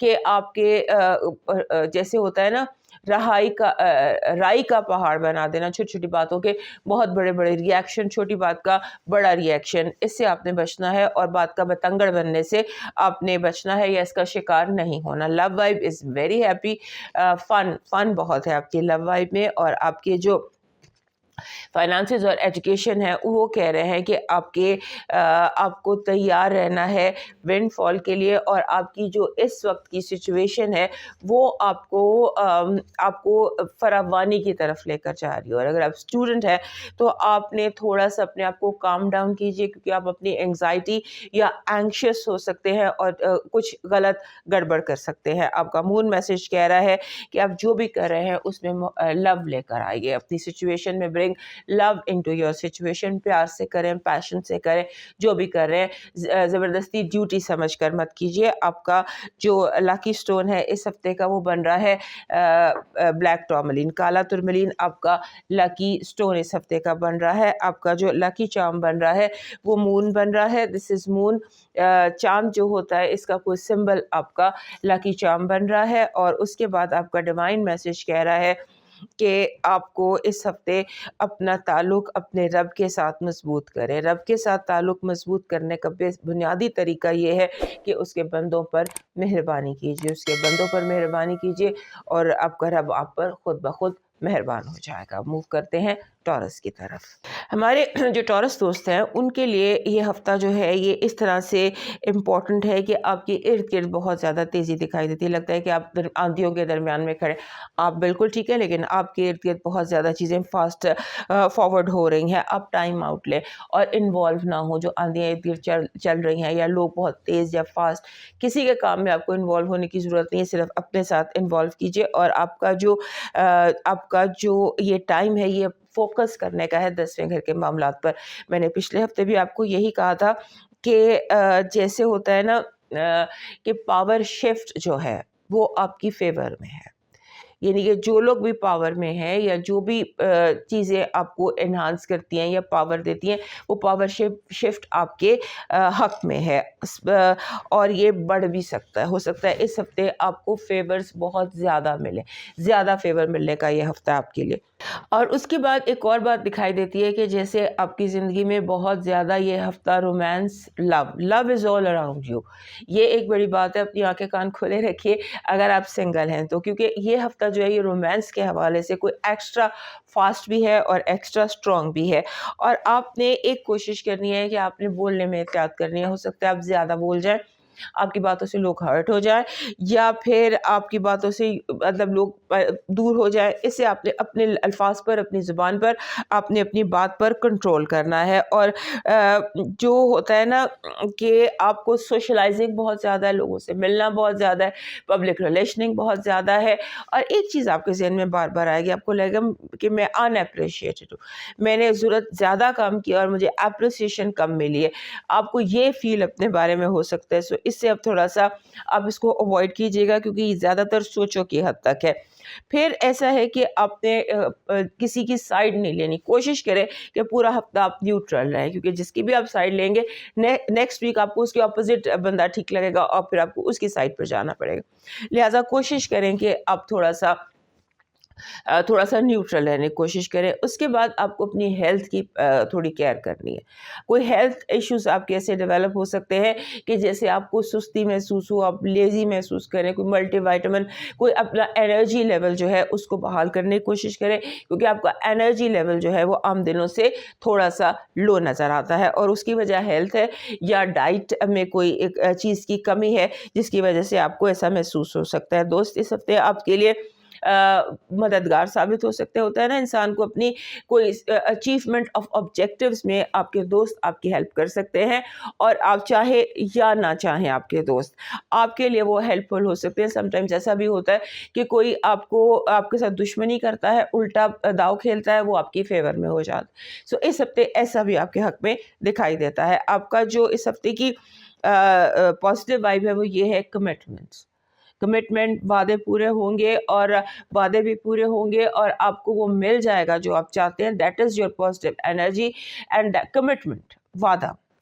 کہ آپ کے جیسے ہوتا ہے نا رائی کا پہاڑ بنا دینا چھوٹی چھوٹی باتوں کے، بہت بڑے بڑے ریاکشن، چھوٹی بات کا بڑا ریاکشن، اس سے آپ نے بچنا ہے، اور بات کا بتنگڑ بننے سے آپ نے بچنا ہے یا اس کا شکار نہیں ہونا. لو وائب از ویری ہیپی، فن بہت ہے آپ کی لو وائب میں، اور آپ کے جو فائنانسز اور ایجوکیشن ہے وہ کہہ رہے ہیں کہ آپ کو تیار رہنا ہے ونڈ فال کے لیے، اور آپ کی جو اس وقت کی سچویشن ہے وہ آپ کو فراوانی کی طرف لے کر جا رہی ہے. اور اگر آپ اسٹوڈنٹ ہیں تو آپ نے تھوڑا سا اپنے آپ کو کام ڈاؤن کیجیے، کیونکہ آپ اپنی انگزائٹی یا اینکشیس ہو سکتے ہیں اور کچھ غلط گڑبڑ کر سکتے ہیں. آپ کا مون میسج کہہ رہا ہے کہ آپ جو بھی کر رہے ہیں اس میں لو لے کر آئیے، اپنی سچویشن میں برنگ لو انٹو یور سچویشن. پیار سے کریں، پیشن سے کریں، جو بھی کر رہے ہیں زبردستی ڈیوٹی سمجھ کر مت کیجیے. آپ کا جو لاکی سٹون ہے اس ہفتے کا وہ بن رہا ہے بلیک ٹورملین، کالا ترملین آپ کا لاکی سٹون اس ہفتے کا بن رہا ہے. آپ کا جو لاکی چارم بن رہا ہے وہ مون بن رہا ہے. دس از مون. چاند جو ہوتا ہے اس کا کوئی سمبل آپ کا لاکی چارم بن رہا ہے. اور اس کے بعد آپ کا ڈیوائن میسج کہہ رہا ہے کہ آپ کو اس ہفتے اپنا تعلق اپنے رب کے ساتھ مضبوط کریں. رب کے ساتھ تعلق مضبوط کرنے کا بنیادی طریقہ یہ ہے کہ اس کے بندوں پر مہربانی کیجیے، اس کے بندوں پر مہربانی کیجیے، اور آپ کا رب آپ پر خود بخود مہربان ہو جائے گا. موو کرتے ہیں ٹورس کی طرف. ہمارے جو ٹورس دوست ہیں ان کے لیے یہ ہفتہ جو ہے یہ اس طرح سے امپورٹنٹ ہے کہ آپ کے ارد گرد بہت زیادہ تیزی دکھائی دیتی ہے. لگتا ہے کہ آپ آندھیوں کے درمیان میں کھڑے، آپ بالکل ٹھیک ہے، لیکن آپ کے ارد گرد بہت زیادہ چیزیں فاسٹ فارورڈ ہو رہی ہیں. آپ ٹائم آؤٹ لیں اور انوالو نہ ہو. جو آندھیاں ارد گرد چل رہی ہیں یا لوگ بہت تیز یا فاسٹ، کسی کے کام میں آپ کو انوالو ہونے کی ضرورت نہیں ہے، صرف اپنے ساتھ انوالو کیجیے. اور آپ کا جو یہ ٹائم ہے یہ فوکس کرنے کا ہے 10ویں گھر کے معاملات پر. میں نے پچھلے ہفتے بھی آپ کو یہی کہا تھا کہ جیسے ہوتا ہے نا کہ پاور شفٹ جو ہے وہ آپ کی فیور میں ہے. یعنی کہ جو لوگ بھی پاور میں ہیں یا جو بھی چیزیں آپ کو انہانس کرتی ہیں یا پاور دیتی ہیں وہ پاور شفٹ آپ کے حق میں ہے، اور یہ بڑھ بھی سکتا ہے. ہو سکتا ہے اس ہفتے آپ کو فیورز بہت زیادہ ملے، زیادہ فیور ملنے کا یہ ہفتہ آپ کے لیے. اور اس کے بعد ایک اور بات دکھائی دیتی ہے کہ جیسے آپ کی زندگی میں بہت زیادہ یہ ہفتہ romance, love is all around you. یہ ایک بڑی بات ہے، اپنی آنکھیں کان کھولے رکھیے اگر آپ سنگل ہیں تو، کیونکہ یہ ہفتہ جو ہے یہ رومانس کے حوالے سے کوئی ایکسٹرا فاسٹ بھی ہے اور ایکسٹرا اسٹرانگ بھی ہے. اور آپ نے ایک کوشش کرنی ہے کہ آپ نے بولنے میں احتیاط کرنی ہے. ہو سکتا ہے آپ زیادہ بول جائیں، آپ کی باتوں سے لوگ ہرٹ ہو جائیں، یا پھر آپ کی باتوں سے مطلب لوگ دور ہو جائیں. اس سے آپ نے اپنے الفاظ پر، اپنی زبان پر، آپ نے اپنی بات پر کنٹرول کرنا ہے. اور جو ہوتا ہے نا کہ آپ کو سوشلائزنگ بہت زیادہ ہے، لوگوں سے ملنا بہت زیادہ ہے، پبلک ریلیشننگ بہت زیادہ ہے. اور ایک چیز آپ کے ذہن میں بار بار آئے گی، آپ کو لگے گا کہ میں ان اپریشیٹڈ ہوں، میں نے ضرورت زیادہ کام کیا اور مجھے اپریسیشن کم ملی ہے. آپ کو یہ فیل اپنے بارے میں ہو سکتا ہے. سو اس سے اب تھوڑا سا آپ اس کو اوائڈ کیجیے گا، کیونکہ یہ زیادہ تر سوچوں کی حد تک ہے. پھر ایسا ہے کہ آپ نے کسی کی سائیڈ نہیں لینی. کوشش کریں کہ پورا ہفتہ آپ نیوٹرل رہیں، کیونکہ جس کی بھی آپ سائیڈ لیں گے نیکسٹ ویک آپ کو اس کے اپوزٹ بندہ ٹھیک لگے گا اور پھر آپ کو اس کی سائیڈ پر جانا پڑے گا. لہٰذا کوشش کریں کہ آپ تھوڑا سا نیوٹرل رہنے کی کوشش کریں. اس کے بعد آپ کو اپنی ہیلتھ کی تھوڑی کیئر کرنی ہے. کوئی ہیلتھ ایشوز آپ کے ایسے ڈیولپ ہو سکتے ہیں کہ جیسے آپ کو سستی محسوس ہو، آپ لیزی محسوس کریں. کوئی ملٹی وائٹامن، کوئی اپنا انرجی لیول جو ہے اس کو بحال کرنے کی کوشش کریں، کیونکہ آپ کا انرجی لیول جو ہے وہ عام دنوں سے تھوڑا سا لو نظر آتا ہے، اور اس کی وجہ ہیلتھ ہے یا ڈائٹ میں کوئی ایک چیز کی کمی ہے جس کی وجہ سے آپ کو ایسا محسوس ہو سکتا ہے. دوست اس ہفتے آپ کے لیے مددگار ثابت ہو سکتے. ہوتا ہے نا انسان کو اپنی کوئی اچیومنٹ آف آبجیکٹیوز میں آپ کے دوست آپ کی ہیلپ کر سکتے ہیں، اور آپ چاہے یا نہ چاہیں آپ کے دوست آپ کے لیے وہ ہیلپ فل ہو سکتے ہیں. سم ٹائمز ایسا بھی ہوتا ہے کہ کوئی آپ کے ساتھ دشمنی کرتا ہے، الٹا داؤ کھیلتا ہے، وہ آپ کی فیور میں ہو جاتا. سو اس ہفتے ایسا بھی آپ کے حق میں دکھائی دیتا ہے. آپ کا جو اس ہفتے کی پازیٹیو وائب ہے وہ یہ ہے کمٹمنٹ. وعدے پورے ہوں گے اور وعدے بھی پورے ہوں گے، اور آپ کو وہ مل جائے گا جو آپ چاہتے ہیں. That is your positive energy and commitment. وعدہ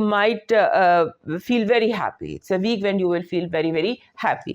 might feel very happy. It's a week when you will feel very very happy.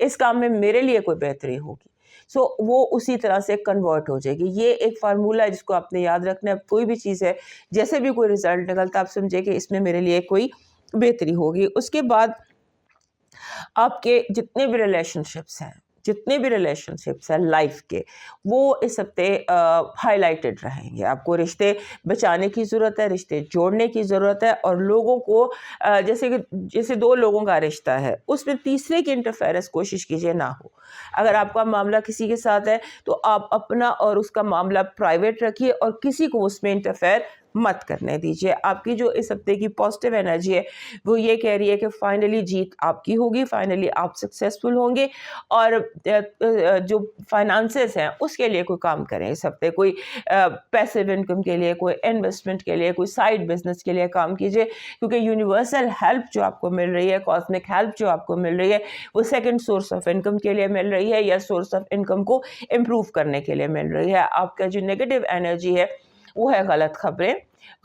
اس کام میں میرے لیے کوئی بہتری ہوگی، سو وہ اسی طرح سے کنورٹ ہو جائے گی. یہ ایک فارمولہ ہے جس کو آپ نے یاد رکھنا ہے. کوئی بھی چیز ہے، جیسے بھی کوئی رزلٹ نکلتا آپ سمجھے کہ اس میں میرے لیے کوئی بہتری ہوگی. اس کے بعد آپ کے جتنے بھی ریلیشن شپس ہیں لائف کے، وہ اس ہفتے ہائی لائٹڈ رہیں گے. آپ کو رشتے بچانے کی ضرورت ہے، رشتے جوڑنے کی ضرورت ہے، اور لوگوں کو جیسے دو لوگوں کا رشتہ ہے اس میں تیسرے کی انٹرفیئرنس کوشش کیجیے نہ ہو. اگر آپ کا معاملہ کسی کے ساتھ ہے تو آپ اپنا اور اس کا معاملہ پرائیویٹ رکھیے اور کسی کو اس میں انٹرفیئر مت کرنے دیجیے. آپ کی جو اس ہفتے کی پازیٹیو انرجی ہے وہ یہ کہہ رہی ہے کہ فائنلی جیت آپ کی ہوگی، فائنلی آپ سکسیسفل ہوں گے. اور جو فائنانسز ہیں اس کے لیے کوئی کام کریں اس ہفتے، کوئی پیسیو انکم کے لیے، کوئی انویسٹمنٹ کے لیے، کوئی سائیڈ بزنس کے لیے کام کیجیے. کیونکہ یونیورسل ہیلپ جو آپ کو مل رہی ہے، کاسمک ہیلپ جو آپ کو مل رہی ہے، وہ سیکنڈ سورس آف انکم کے لیے مل رہی ہے یا سورس آف انکم کو امپروو کرنے کے لیے مل رہی ہے. آپ کا جو نیگیٹو انرجی ہے وہ ہے غلط خبریں،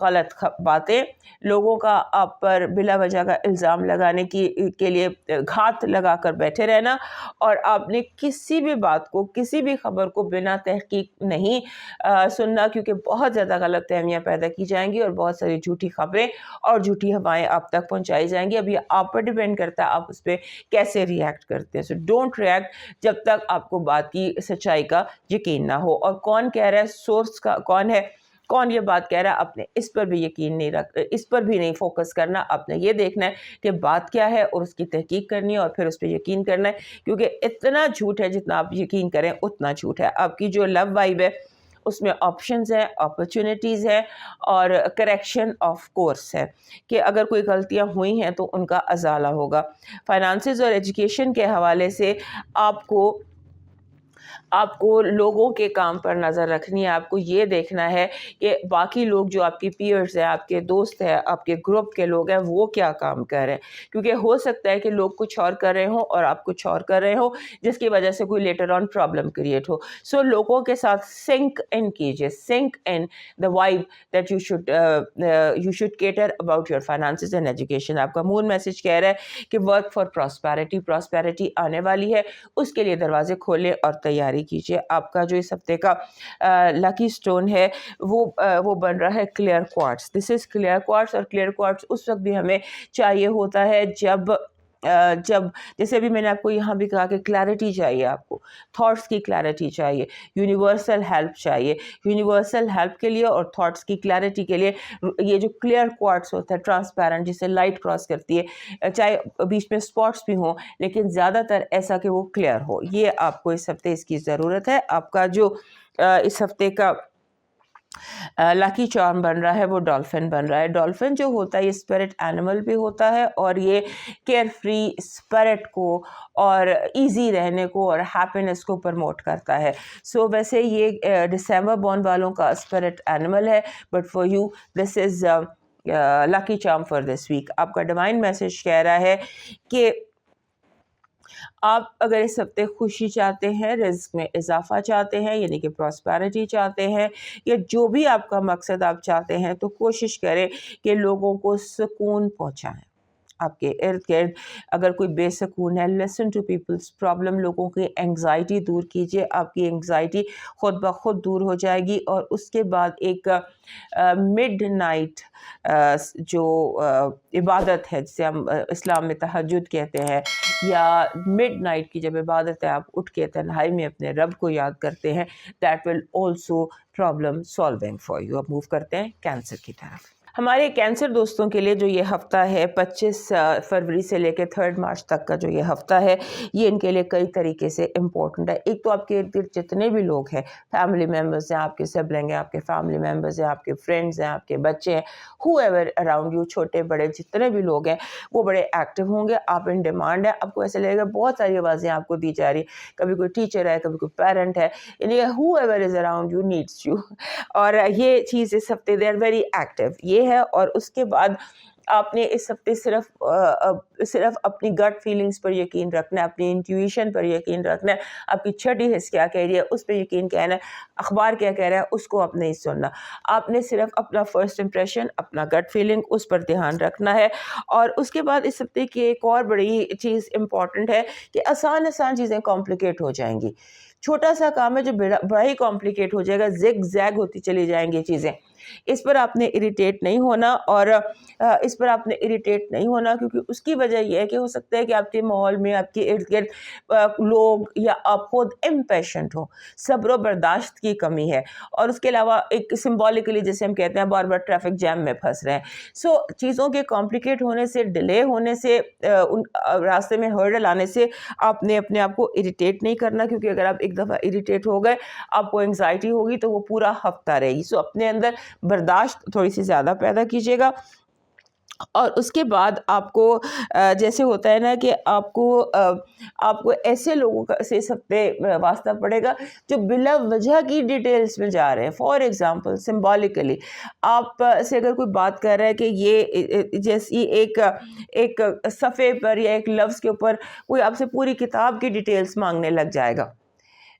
غلط باتیں، لوگوں کا آپ پر بلا وجہ کا الزام لگانے کے لیے گھات لگا کر بیٹھے رہنا، اور آپ نے کسی بھی بات کو، کسی بھی خبر کو بنا تحقیق نہیں سننا، کیونکہ بہت زیادہ غلط فہمیاں پیدا کی جائیں گی اور بہت ساری جھوٹی خبریں اور جھوٹی ہوائیں آپ تک پہنچائی جائیں گی. اب یہ آپ پر ڈیپینڈ کرتا ہے آپ اس پہ کیسے ریئیکٹ کرتے ہیں. سو ڈونٹ ریئیکٹ جب تک آپ کو بات کی سچائی کا یقین نہ ہو. اور کون کہہ رہا ہے، سورس کا کون ہے، کون یہ بات کہہ رہا ہے، آپ نے اس پر بھی یقین نہیں اس پر بھی نہیں فوکس کرنا. آپ نے یہ دیکھنا ہے کہ بات کیا ہے اور اس کی تحقیق کرنی ہے اور پھر اس پہ یقین کرنا ہے. کیونکہ اتنا جھوٹ ہے جتنا آپ یقین کریں اتنا جھوٹ ہے. آپ کی جو لو وائب ہے اس میں آپشنز ہیں، اپرچونیٹیز ہیں اور کریکشن آف کورس ہے کہ اگر کوئی غلطیاں ہوئی ہیں تو ان کا ازالہ ہوگا. فائنانسز اور ایجوکیشن کے حوالے سے آپ کو لوگوں کے کام پر نظر رکھنی ہے. آپ کو یہ دیکھنا ہے کہ باقی لوگ جو آپ کی پیئرز ہیں، آپ کے دوست ہیں، آپ کے گروپ کے لوگ ہیں، وہ کیا کام کر رہے ہیں. کیونکہ ہو سکتا ہے کہ لوگ کچھ اور کر رہے ہوں اور آپ کچھ اور کر رہے ہوں، جس کی وجہ سے کوئی لیٹر آن پرابلم کریٹ ہو. سو لوگوں کے ساتھ سنک ان کیجیے، sync in the vibe that you should cater about your finances and education. آپ کا مون میسج کہہ رہا ہے کہ ورک فار پراسپیرٹی آنے والی ہے، اس کے لیے دروازے کھولے اور تیاری کیجیے. آپ کا جو اس ہفتے کا لکی سٹون ہے وہ بن رہا ہے clear quartz. This is clear quartz. اور کلیئر کوارٹز اس وقت بھی ہمیں چاہیے ہوتا ہے جب جیسے ابھی میں نے آپ کو یہاں بھی کہا کہ کلیئرٹی چاہیے، آپ کو تھاٹس کی کلیئرٹی چاہیے، یونیورسل ہیلپ چاہیے. یونیورسل ہیلپ کے لیے اور تھاٹس کی کلیئرٹی کے لیے یہ جو کلیئر کوارٹز ہوتا ہے، ٹرانسپیرنٹ، جسے لائٹ کراس کرتی ہے، چاہے بیچ میں اسپاٹس بھی ہوں لیکن زیادہ تر ایسا کہ وہ کلیئر ہو، یہ آپ کو اس ہفتے اس کی ضرورت ہے. آپ کا جو اس ہفتے کا لاکی چارم بن رہا ہے وہ ڈالفن بن رہا ہے. ڈالفن جو ہوتا ہے یہ اسپرٹ اینیمل بھی ہوتا ہے اور یہ کیئر فری اسپرٹ کو اور ایزی رہنے کو اور ہیپینس کو پروموٹ کرتا ہے. سو ویسے یہ ڈسمبر بورن والوں کا اسپرٹ اینیمل ہے، but for you this is lucky charm for this week. آپ کا ڈیوائن میسج کہہ رہا ہے کہ آپ اگر اس ہفتے خوشی چاہتے ہیں، رزق میں اضافہ چاہتے ہیں، یعنی کہ پراسپیرٹی چاہتے ہیں، یا جو بھی آپ کا مقصد آپ چاہتے ہیں، تو کوشش کریں کہ لوگوں کو سکون پہنچائیں. آپ کے ارد گرد اگر کوئی بے سکون ہے، لسن ٹو پیپلز پرابلم، لوگوں کی انگزائٹی دور کیجیے. آپ کی انگزائٹی خود بخود دور ہو جائے گی. اور اس کے بعد ایک مڈ نائٹ جو عبادت ہے جسے ہم اسلام میں تہجد کہتے ہیں، یا مڈ نائٹ کی جب عبادت ہے، آپ اٹھ کے تنہائی میں اپنے رب کو یاد کرتے ہیں، that will also problem solving for you. اب موو کرتے ہیں کینسر کی طرف. ہمارے کینسر دوستوں کے لیے جو یہ ہفتہ ہے 25 فروری سے لے کے 3 مارچ تک کا جو یہ ہفتہ ہے، یہ ان کے لیے کئی طریقے سے امپورٹنٹ ہے. ایک تو آپ کے ارد گرد جتنے بھی لوگ ہیں، فیملی ممبرز ہیں، آپ کے سبلنگ ہیں، آپ کے فیملی ممبرز ہیں، آپ کے فرینڈز ہیں، آپ کے بچے ہیں، ہو ایور اراؤنڈ یو، چھوٹے بڑے جتنے بھی لوگ ہیں وہ بڑے ایکٹیو ہوں گے. آپ ان ڈیمانڈ ہے، آپ کو ایسا لگے گا بہت ساری آوازیں آپ کو دی جا رہی ہیں، کبھی کوئی ٹیچر ہے، کبھی کوئی پیرنٹ ہے، یعنی whoever is around you needs you. اور یہ چیز اس ہفتے دے آر ویری ایکٹیو، یہ ہے. اور اس کے بعد آپ نے اس ہفتے صرف اپنی گٹ فیلنگز پر یقین رکھنا ہے, اپنی انٹیویشن پر یقین رکھنا ہے, آپ کی چھٹی حس کیا کہہ رہی ہے اس پہ یقین کہنا ہے, اخبار کیا کہہ رہا ہے اس کو آپ نہیں سننا, آپ نے صرف اپنا فرسٹ امپریشن, اپنا گٹ فیلنگ اس پر دھیان رکھنا ہے. اور اس کے بعد اس ہفتے کی ایک اور بڑی چیز امپورٹنٹ ہے کہ آسان چیزیں کمپلیکیٹ ہو جائیں گی. چھوٹا سا کام ہے جو بڑا ہی کمپلیکیٹ ہو جائے گا, زگ زیگ ہوتی چلی جائیں گی چیزیں. اس پر آپ نے اریٹیٹ نہیں ہونا, اور اس پر آپ نے اریٹیٹ نہیں ہونا کیونکہ اس کی وجہ یہ ہے کہ ہو سکتا ہے کہ آپ کے ماحول میں, آپ کے ارد گرد لوگ یا آپ خود امپیشنٹ ہو, صبر و برداشت کی کمی ہے. اور اس کے علاوہ ایک سمبولکلی جیسے ہم کہتے ہیں بار بار ٹریفک جیم میں پھنس رہے ہیں. سو چیزوں کے کمپلیکیٹ ہونے سے, ڈیلے ہونے سے, راستے میں ہرڈل آنے سے آپ نے اپنے آپ کو اریٹیٹ نہیں کرنا, کیونکہ اگر آپ ایک دفعہ اریٹیٹ ہو گئے آپ کو انگزائٹی ہوگی تو وہ پورا ہفتہ رہے گی. سو اپنے اندر برداشت تھوڑی سی زیادہ پیدا کیجیے گا. اور اس کے بعد آپ کو جیسے ہوتا ہے نا کہ آپ کو ایسے لوگوں سے اس ہفتے واسطہ پڑے گا جو بلا وجہ کی ڈیٹیلز میں جا رہے ہیں. فار ایگزامپل سمبولکلی آپ سے اگر کوئی بات کر رہا ہے کہ یہ جیسی ایک صفحے پر یا ایک لفظ کے اوپر کوئی آپ سے پوری کتاب کی ڈیٹیلز مانگنے لگ جائے گا,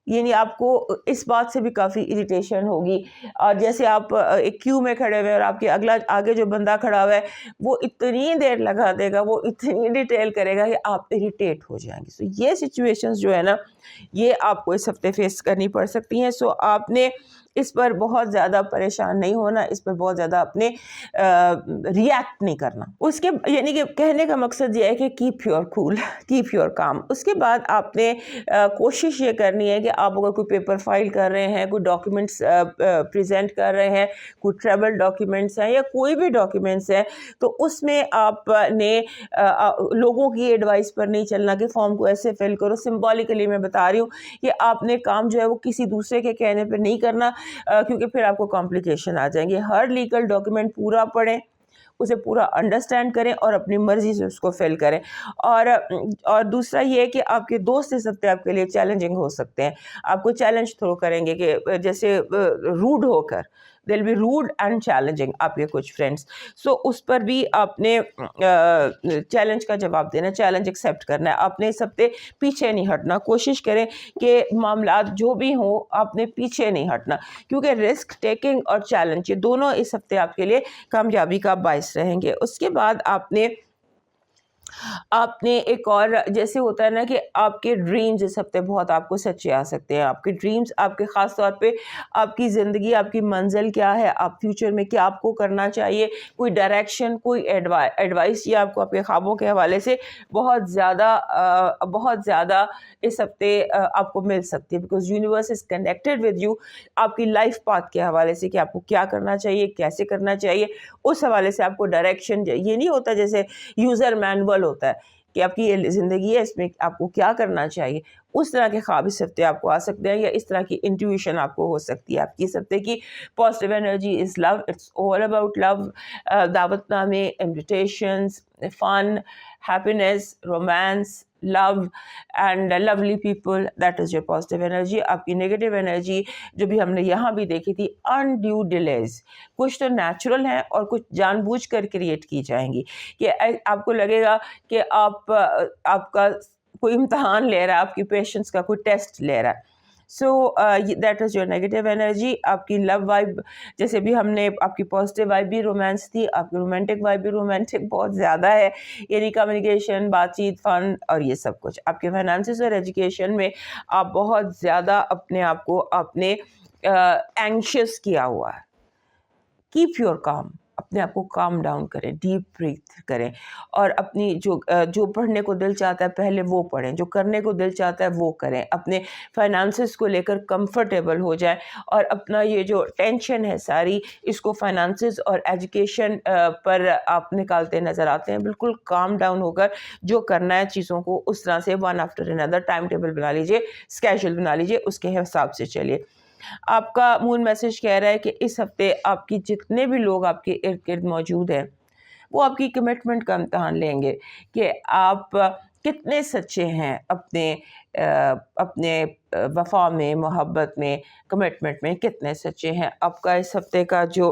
یعنی آپ کو اس بات سے بھی کافی اریٹیشن ہوگی. اور جیسے آپ ایک کیو میں کھڑے ہوئے اور آپ کے آگے جو بندہ کھڑا ہوا ہے وہ اتنی دیر لگا دے گا, وہ اتنی ڈیٹیل کرے گا کہ آپ اریٹیٹ ہو جائیں گے. سو یہ سچویشنز جو ہے نا یہ آپ کو اس ہفتے فیس کرنی پڑ سکتی ہیں. سو آپ نے اس پر بہت زیادہ پریشان نہیں ہونا, اس پر بہت زیادہ اپنے ریئیکٹ نہیں کرنا. اس کے یعنی کہ کہنے کا مقصد یہ ہے کہ keep your cool, keep your calm. اس کے بعد آپ نے کوشش یہ کرنی ہے کہ آپ اگر کوئی پیپر فائل کر رہے ہیں, کوئی ڈاکیومنٹس پریزنٹ کر رہے ہیں, کوئی ٹریول ڈاکیومنٹس ہیں یا کوئی بھی ڈاکیومنٹس ہیں, تو اس میں آپ نے لوگوں کی ایڈوائس پر نہیں چلنا کہ فارم کو ایسے فل کرو. سمبولکلی میں بتا رہی ہوں کہ آپ نے کام جو ہے وہ کسی دوسرے کے کہنے پہ نہیں کرنا, کیونکہ پھر آپ کو کمپلیکیشن آ جائیں گے. ہر لیگل ڈاکیومنٹ پورا پڑھیں, اسے پورا انڈرسٹینڈ کریں اور اپنی مرضی سے اس کو فل کریں. اور دوسرا یہ ہے کہ آپ کے دوست اس ہفتے آپ کے لیے چیلنجنگ ہو سکتے ہیں, آپ کو چیلنج تھرو کریں گے کہ جیسے روڈ ہو کر, دل بی روڈ اینڈ چیلنجنگ آپ کے کچھ فرینڈس. سو اس پر بھی آپ نے چیلنج کا جواب دینا, چیلنج ایکسیپٹ کرنا ہے. آپ نے اس ہفتے پیچھے نہیں ہٹنا, کوشش کریں کہ معاملات جو بھی ہوں آپ نے پیچھے نہیں ہٹنا, کیونکہ رسک ٹیکنگ اور چیلنج یہ دونوں اس ہفتے آپ کے لیے کامیابی کا باعث رہیں گے. اس کے بعد آپ نے ایک اور جیسے ہوتا ہے نا کہ آپ کے ڈریمز اس ہفتے بہت آپ کو سچے آ سکتے ہیں. آپ کے ڈریمز, آپ کے خاص طور پہ آپ کی زندگی, آپ کی منزل کیا ہے, آپ فیوچر میں کیا آپ کو کرنا چاہیے, کوئی ڈائریکشن, کوئی ایڈوائس, یہ آپ کو آپ کے خوابوں کے حوالے سے بہت زیادہ اس ہفتے آپ کو مل سکتی ہے, because universe is connected with you. آپ کی لائف پاتھ کے حوالے سے کہ آپ کو کیا کرنا چاہیے, کیسے کرنا چاہیے, اس حوالے سے آپ کو ڈائریکشن. یہ نہیں ہوتا جیسے یوزر مینول ہوتا ہے کہ آپ کی یہ زندگی ہے, اس میں آپ کو کیا کرنا چاہیے, اس طرح کے خواب اس ہفتے آپ کو آ سکتے ہیں, یا اس طرح کی انٹیویشن آپ کو ہو سکتی ہے. آپ کی اس ہفتے کی positive energy is love, it's all about love. دعوت نامے, invitations, fun, happiness, romance, love and lovely people, that is your positive energy. آپ کی نیگیٹو انرجی جو بھی ہم نے یہاں بھی دیکھی تھی, undue delays, کچھ تو نیچرل ہیں اور کچھ جان بوجھ کر کریٹ کی جائیں گی, کہ آپ کو لگے گا کہ آپ کا کوئی امتحان لے رہا ہے, آپ کی پیشنس کا کوئی ٹیسٹ لے رہا ہے. So that is your negative energy. آپ کی لو وائب, جیسے بھی ہم نے آپ کی پازیٹیو وائب بھی رومانس تھی, آپ کی رومانٹک وائب بھی رومانٹک بہت زیادہ ہے, یعنی کمیونیکیشن, بات چیت, فن اور یہ سب کچھ. آپ کے فائنانسز اور ایجوکیشن میں آپ بہت زیادہ اپنے آپ کو آپ نے اینکشس کیا ہوا ہے. کیپ یور کام, اپنے آپ کو کام ڈاؤن کریں, ڈیپ بریتھ کریں, اور اپنی جو پڑھنے کو دل چاہتا ہے پہلے وہ پڑھیں, جو کرنے کو دل چاہتا ہے وہ کریں, اپنے فائنانسز کو لے کر کمفرٹیبل ہو جائیں, اور اپنا یہ جو ٹینشن ہے ساری اس کو فائنانسز اور ایجوکیشن پر آپ نکالتے نظر آتے ہیں. بالکل کام ڈاؤن ہو کر جو کرنا ہے چیزوں کو اس طرح سے ون آفٹر اندر ٹائم ٹیبل بنا لیجیے, اسکیجول بنا لیجیے, اس کے حساب سے چلیے. آپ کا مون میسج کہہ رہا ہے کہ اس ہفتے آپ کی جتنے بھی لوگ آپ کے ارد گرد موجود ہیں وہ آپ کی کمٹمنٹ کا امتحان لیں گے کہ آپ کتنے سچے ہیں اپنے وفا میں, محبت میں, کمٹمنٹ میں کتنے سچے ہیں. آپ کا اس ہفتے کا جو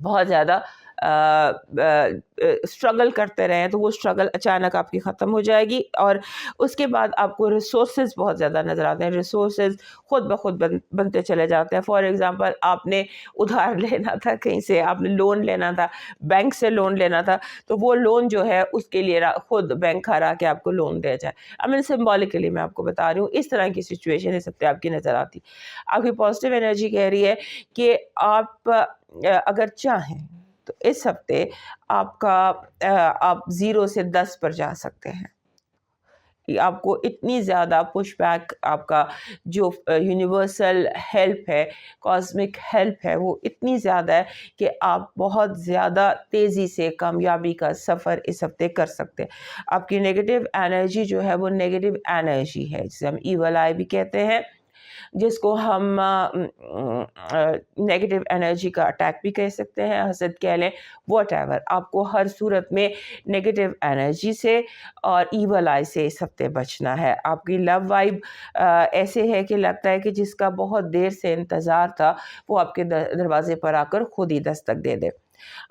بہت زیادہ اسٹرگل کرتے رہیں تو وہ اسٹرگل اچانک آپ کی ختم ہو جائے گی، اور اس کے بعد آپ کو ریسورسز بہت زیادہ نظر آتے ہیں، ریسورسز خود بخود بنتے چلے جاتے ہیں. فار ایگزامپل آپ نے ادھار لینا تھا کہیں سے، آپ نے لون لینا تھا، بینک سے لون لینا تھا، تو وہ لون جو ہے اس کے لیے خود بینک کھا کے آپ کو لون دیا جائے. سمبولکلی میں آپ کو بتا رہی ہوں اس طرح کی سچویشن اس ہفتے آپ کی نظر آتی. آپ کی پازیٹیو انرجی کہہ رہی ہے کہ آپ اگر چاہیں تو اس ہفتے آپ 0 سے 10 پر جا سکتے ہیں. آپ کو اتنی زیادہ پش بیک، آپ کا جو یونیورسل ہیلپ ہے، کاسمک ہیلپ ہے، وہ اتنی زیادہ ہے کہ آپ بہت زیادہ تیزی سے کامیابی کا سفر اس ہفتے کر سکتے ہیں. آپ کی نیگیٹو انرجی جو ہے وہ نیگیٹو انرجی ہے، جسے ہم ایول آئی بھی کہتے ہیں، جس کو ہم نیگیٹو انرجی کا اٹیک بھی کہہ سکتے ہیں، حسد کہہ لیں، واٹ ایور. آپ کو ہر صورت میں نیگیٹو انرجی سے اور ایول آئی سے اس ہفتے بچنا ہے. آپ کی لو وائب ایسے ہے کہ لگتا ہے کہ جس کا بہت دیر سے انتظار تھا وہ آپ کے دروازے پر آ کر خود ہی دستک دے دے.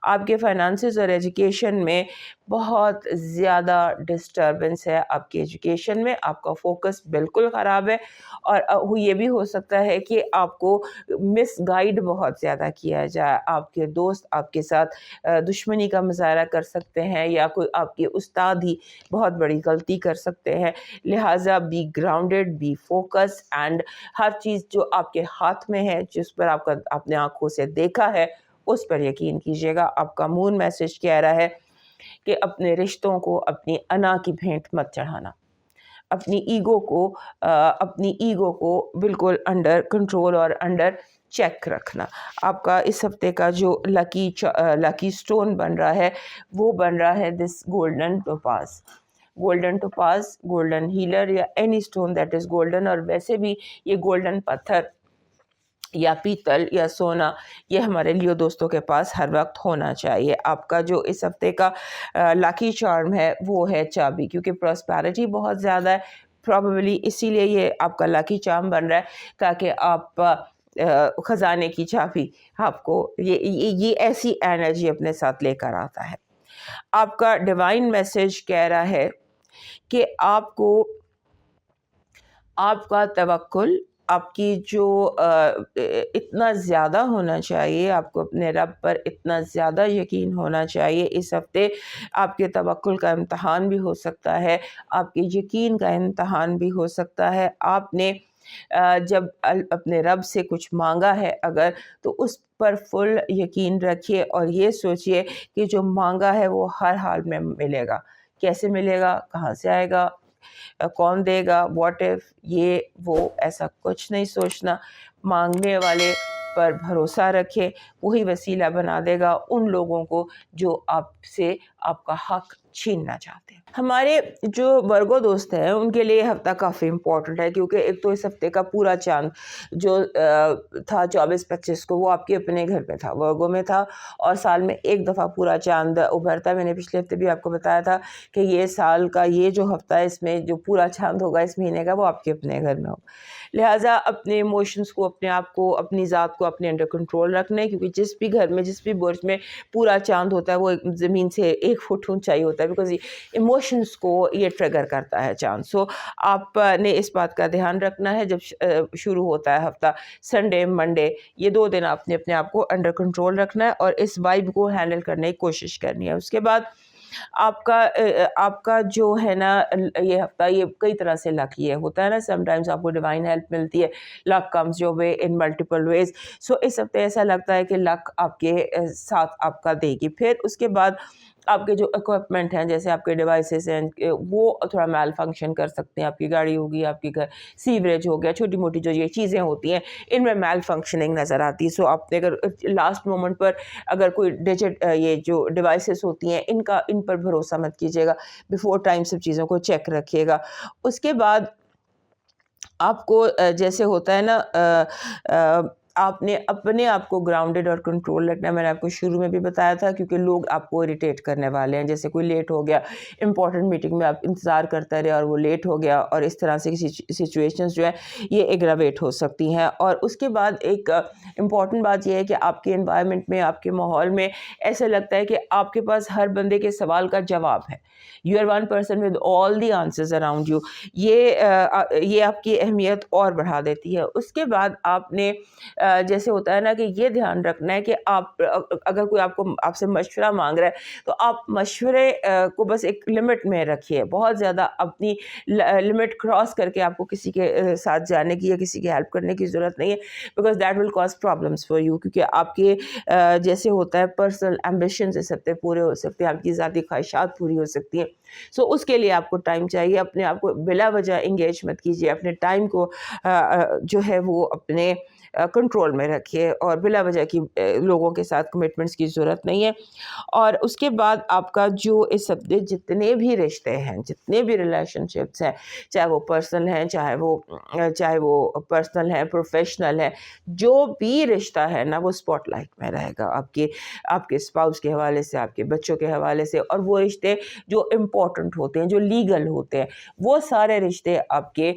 آپ کے فائنانسز اور ایجوکیشن میں بہت زیادہ ڈسٹربنس ہے. آپ کی ایجوکیشن میں آپ کا فوکس بالکل خراب ہے، اور یہ بھی ہو سکتا ہے کہ آپ کو مس گائیڈ بہت زیادہ کیا جائے. آپ کے دوست آپ کے ساتھ دشمنی کا مظاہرہ کر سکتے ہیں، یا کوئی آپ کے استاد ہی بہت بڑی غلطی کر سکتے ہیں. لہٰذا be grounded, be focus, and ہر چیز جو آپ کے ہاتھ میں ہے، جس پر آپ اپنے آنکھوں سے دیکھا ہے، اس پر یقین کیجیے گا. آپ کا مون میسج کہہ رہا ہے کہ اپنے رشتوں کو اپنی انا کی بھینٹ مت چڑھانا، اپنی ایگو کو بالکل انڈر کنٹرول اور انڈر چیک رکھنا. آپ کا اس ہفتے کا جو لکی سٹون بن رہا ہے وہ بن رہا ہے دس گولڈن ٹوپاز. گولڈن ٹوپاز، گولڈن ہیلر، یا any stone that is golden. اور ویسے بھی یہ گولڈن پتھر یا پیتل یا سونا یہ ہمارے لیو دوستوں کے پاس ہر وقت ہونا چاہیے. آپ کا جو اس ہفتے کا لاکی چارم ہے وہ ہے چابی، کیونکہ پراسپیرٹی بہت زیادہ ہے، پروبیبلی اسی لیے یہ آپ کا لاکی چارم بن رہا ہے، تاکہ آپ خزانے کی چابی آپ کو یہ ایسی انرجی اپنے ساتھ لے کر آتا ہے. آپ کا ڈیوائن میسج کہہ رہا ہے کہ آپ کو آپ کا توکل، آپ کی جو اتنا زیادہ ہونا چاہیے، آپ کو اپنے رب پر اتنا زیادہ یقین ہونا چاہیے. اس ہفتے آپ کے توکل کا امتحان بھی ہو سکتا ہے، آپ کے یقین کا امتحان بھی ہو سکتا ہے. آپ نے جب اپنے رب سے کچھ مانگا ہے اگر، تو اس پر فل یقین رکھیے اور یہ سوچئے کہ جو مانگا ہے وہ ہر حال میں ملے گا. کیسے ملے گا، کہاں سے آئے گا، کون دے گا، واٹ ایف، یہ وہ ایسا کچھ نہیں سوچنا. مانگنے والے پر بھروسہ رکھے، وہی وسیلہ بنا دے گا ان لوگوں کو جو آپ سے آپ کا حق چھیننا چاہتے ہیں. ہمارے جو ورگو دوست ہیں ان کے لیے ہفتہ کافی امپورٹنٹ ہے، کیونکہ ایک تو اس ہفتے کا پورا چاند جو تھا 24-25 کو وہ آپ کے اپنے گھر پہ تھا، ورگو میں تھا، اور سال میں ایک دفعہ پورا چاند ابھرتا ہے. میں نے پچھلے ہفتے بھی آپ کو بتایا تھا کہ یہ سال کا یہ جو ہفتہ ہے اس میں جو پورا چاند ہوگا اس مہینے کا وہ آپ کے اپنے گھر میں ہوگا. لہٰذا اپنے ایموشنز کو، اپنے آپ کو، اپنی ذات کو اپنے انڈر کنٹرول رکھنا ہے، کیونکہ جس بھی گھر میں، جس بھی برج میں پورا چاند ہوتا ہے وہ زمین سے 1 فٹ اونچائی ہوتا ہے، بیکاز ایموشنز کو یہ ٹریگر کرتا ہے چاند. سو آپ نے اس بات کا دھیان رکھنا ہے جب شروع ہوتا ہے ہفتہ، سنڈے منڈے، یہ 2 دن آپ نے اپنے آپ کو انڈر کنٹرول رکھنا ہے اور اس وائب کو ہینڈل کرنے کی کوشش کرنی ہے. اس کے بعد آپ کا جو ہے نا یہ ہفتہ، یہ کئی طرح سے لک یہ ہوتا ہے نا، سم ٹائمز آپ کو ڈیوائن ہیلپ ملتی ہے، luck comes your way in multiple ways. So اس ہفتے ایسا لگتا ہے کہ لک آپ کے ساتھ آپ کا دے گی. پھر اس کے بعد آپ کے جو اکوپمنٹ ہیں، جیسے آپ کے ڈیوائسز ہیں، وہ تھوڑا میل فنکشن کر سکتے ہیں. آپ کی گاڑی ہوگی، آپ کے گھر سیوریج ہو گیا، چھوٹی موٹی جو یہ چیزیں ہوتی ہیں ان میں میل فنکشننگ نظر آتی ہے. سو آپ نے اگر لاسٹ مومنٹ پر اگر کوئی یہ جو ڈیوائسز ہوتی ہیں ان پر بھروسہ مت کیجیے گا، بیفور ٹائم سب چیزوں کو چیک رکھیے گا. اس کے بعد آپ کو جیسے ہوتا ہے نا آپ نے اپنے آپ کو گراؤنڈڈ اور کنٹرول رکھنا ہے. میں نے آپ کو شروع میں بھی بتایا تھا, کیونکہ لوگ آپ کو اریٹیٹ کرنے والے ہیں. جیسے کوئی لیٹ ہو گیا امپورٹنٹ میٹنگ میں, آپ انتظار کرتا رہے اور وہ لیٹ ہو گیا, اور اس طرح سے سچویشنز جو ہے یہ ایگراویٹ ہو سکتی ہیں. اور اس کے بعد ایک امپورٹنٹ بات یہ ہے کہ آپ کے انوائرمنٹ میں, آپ کے ماحول میں ایسا لگتا ہے کہ آپ کے پاس ہر بندے کے سوال کا جواب ہے. You are one person with all the answers around you. یہ آپ کی اہمیت اور بڑھا دیتی ہے. اس کے بعد آپ نے جیسے ہوتا ہے نا کہ یہ دھیان رکھنا ہے کہ آپ اگر کوئی آپ سے مشورہ مانگ رہا ہے تو آپ مشورے کو بس ایک لمٹ میں رکھیے. بہت زیادہ اپنی لمٹ کراس کر کے آپ کو کسی کے ساتھ جانے کی یا کسی کی ہیلپ کرنے کی ضرورت نہیں ہے, because that will cause problems for you. کیونکہ آپ کے جیسے ہوتا ہے پرسنل ایمبیشنز اس ہفتے پورے ہو سکتے ہیں, آپ کی ذاتی خواہشات پوری ہو سکتی ہیں. سو اس کے لیے آپ کو ٹائم چاہیے. اپنے آپ کو بلا وجہ انگیج مت کیجیے, اپنے ٹائم کو جو ہے وہ اپنے کنٹرول میں رکھیے, اور بلا وجہ کی لوگوں کے ساتھ کمٹمنٹس کی ضرورت نہیں ہے. اور اس کے بعد آپ کا جو اس ہفتے جتنے بھی رشتے ہیں, جتنے بھی ریلیشن شپس ہیں, چاہے وہ پرسنل ہیں, چاہے وہ پرسنل ہے, پروفیشنل ہے, جو بھی رشتہ ہے نا وہ اسپاٹ لائٹ میں رہے گا آپ کے اسپاؤس کے حوالے سے, آپ کے بچوں کے حوالے سے. اور وہ رشتے جو امپورٹنٹ ہوتے ہیں, جو لیگل ہوتے ہیں, وہ سارے رشتے آپ کے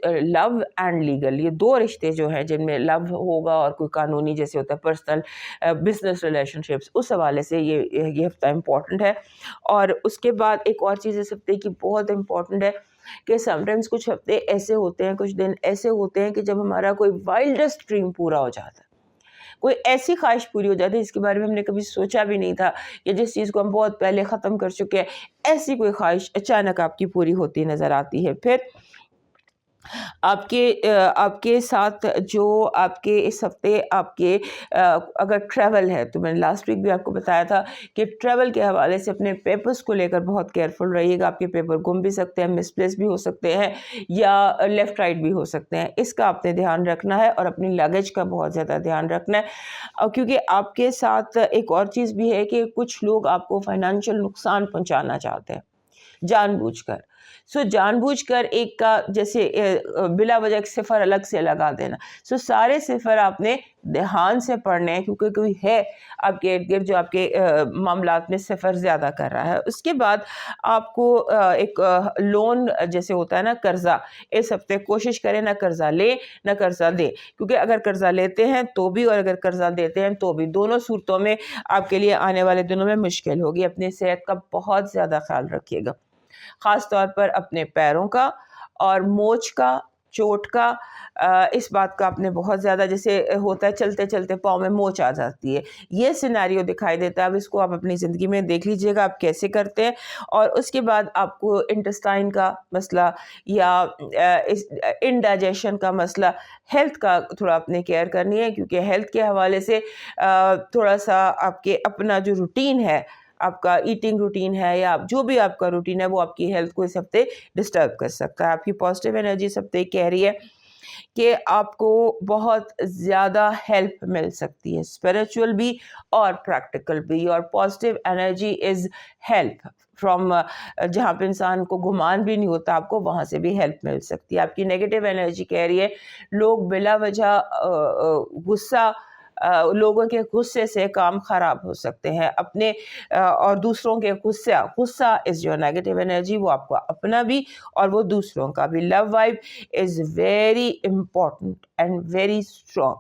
لو اینڈ لیگل, یہ دو رشتے جو ہیں جن میں لو ہوگا اور کوئی قانونی جیسے ہوتا ہے پرسنل بزنس ریلیشن شپس, اس حوالے سے یہ ہفتہ امپورٹنٹ ہے. اور اس کے بعد ایک اور چیز اس ہفتے کی بہت امپورٹنٹ ہے کہ سم ٹائمز کچھ ہفتے ایسے ہوتے ہیں, کچھ دن ایسے ہوتے ہیں کہ جب ہمارا کوئی وائلڈسٹ ڈریم پورا ہو جاتا ہے, کوئی ایسی خواہش پوری ہو جاتی ہے جس کے بارے میں ہم نے کبھی سوچا بھی نہیں تھا, کہ جس چیز کو ہم بہت پہلے ختم کر چکے ہیں, ایسی کوئی خواہش اچانک آپ کی پوری ہوتی نظر آتی ہے. پھر آپ کے ساتھ جو آپ کے اس ہفتے آپ کے اگر ٹریول ہے, تو میں نے لاسٹ ویک بھی آپ کو بتایا تھا کہ ٹریول کے حوالے سے اپنے پیپرز کو لے کر بہت کیئرفل رہیے گا. آپ کے پیپر گم بھی سکتے ہیں, مس پلیس بھی ہو سکتے ہیں, یا لیفٹ رائٹ بھی ہو سکتے ہیں. اس کا آپ نے دھیان رکھنا ہے, اور اپنی لگیج کا بہت زیادہ دھیان رکھنا ہے. کیونکہ آپ کے ساتھ ایک اور چیز بھی ہے کہ کچھ لوگ آپ کو فائنینشیل نقصان پہنچانا چاہتے ہیں جان بوجھ کر. جان بوجھ کر ایک کا جیسے بلا وجہ ایک صفر الگ سے لگا دینا. سارے صفر آپ نے دھیان سے پڑھنے ہیں, کیونکہ کوئی ہے آپ کے ارد گرد جو آپ کے معاملات میں صفر زیادہ کر رہا ہے. اس کے بعد آپ کو ایک لون جیسے ہوتا ہے نا, قرضہ, اس ہفتے کوشش کریں نہ قرضہ لے نہ قرضہ دے, کیونکہ اگر قرضہ لیتے ہیں تو بھی اور اگر قرضہ دیتے ہیں تو بھی, دونوں صورتوں میں آپ کے لیے آنے والے دنوں میں مشکل ہوگی. اپنی صحت کا بہت زیادہ خیال رکھیے گا, خاص طور پر اپنے پیروں کا اور موچ کا, چوٹ کا. اس بات کا آپ نے بہت زیادہ, جیسے ہوتا ہے چلتے چلتے پاؤں میں موچ آ جاتی ہے, یہ سینیریو دکھائی دیتا ہے. اب اس کو آپ اپنی زندگی میں دیکھ لیجئے گا آپ کیسے کرتے ہیں. اور اس کے بعد آپ کو انٹسٹائن کا مسئلہ یا انڈائجیشن کا مسئلہ, ہیلتھ کا تھوڑا اپنے کیئر کرنی ہے, کیونکہ ہیلتھ کے حوالے سے تھوڑا سا آپ کے اپنا جو روٹین ہے, آپ کا ایٹنگ روٹین ہے یا جو بھی آپ کا روٹین ہے, وہ آپ کی ہیلتھ کو اس ہفتے ڈسٹرب کر سکتا ہے. آپ کی پازیٹیو انرجی اس ہفتے کہہ رہی ہے کہ آپ کو بہت زیادہ ہیلپ مل سکتی ہے, اسپریچول بھی اور پریکٹیکل بھی. اور positive energy is help from, جہاں پہ انسان کو گمان بھی نہیں ہوتا آپ کو, وہاں سے بھی ہیلپ مل سکتی ہے. آپ کی نیگیٹو انرجی کہہ رہی ہے لوگ بلا وجہ غصہ, لوگوں کے غصے سے کام خراب ہو سکتے ہیں اپنے اور دوسروں کے غصہ از یور نیگیٹو انرجی, وہ آپ کو اپنا بھی اور وہ دوسروں کا بھی. Love vibe is very important and very strong,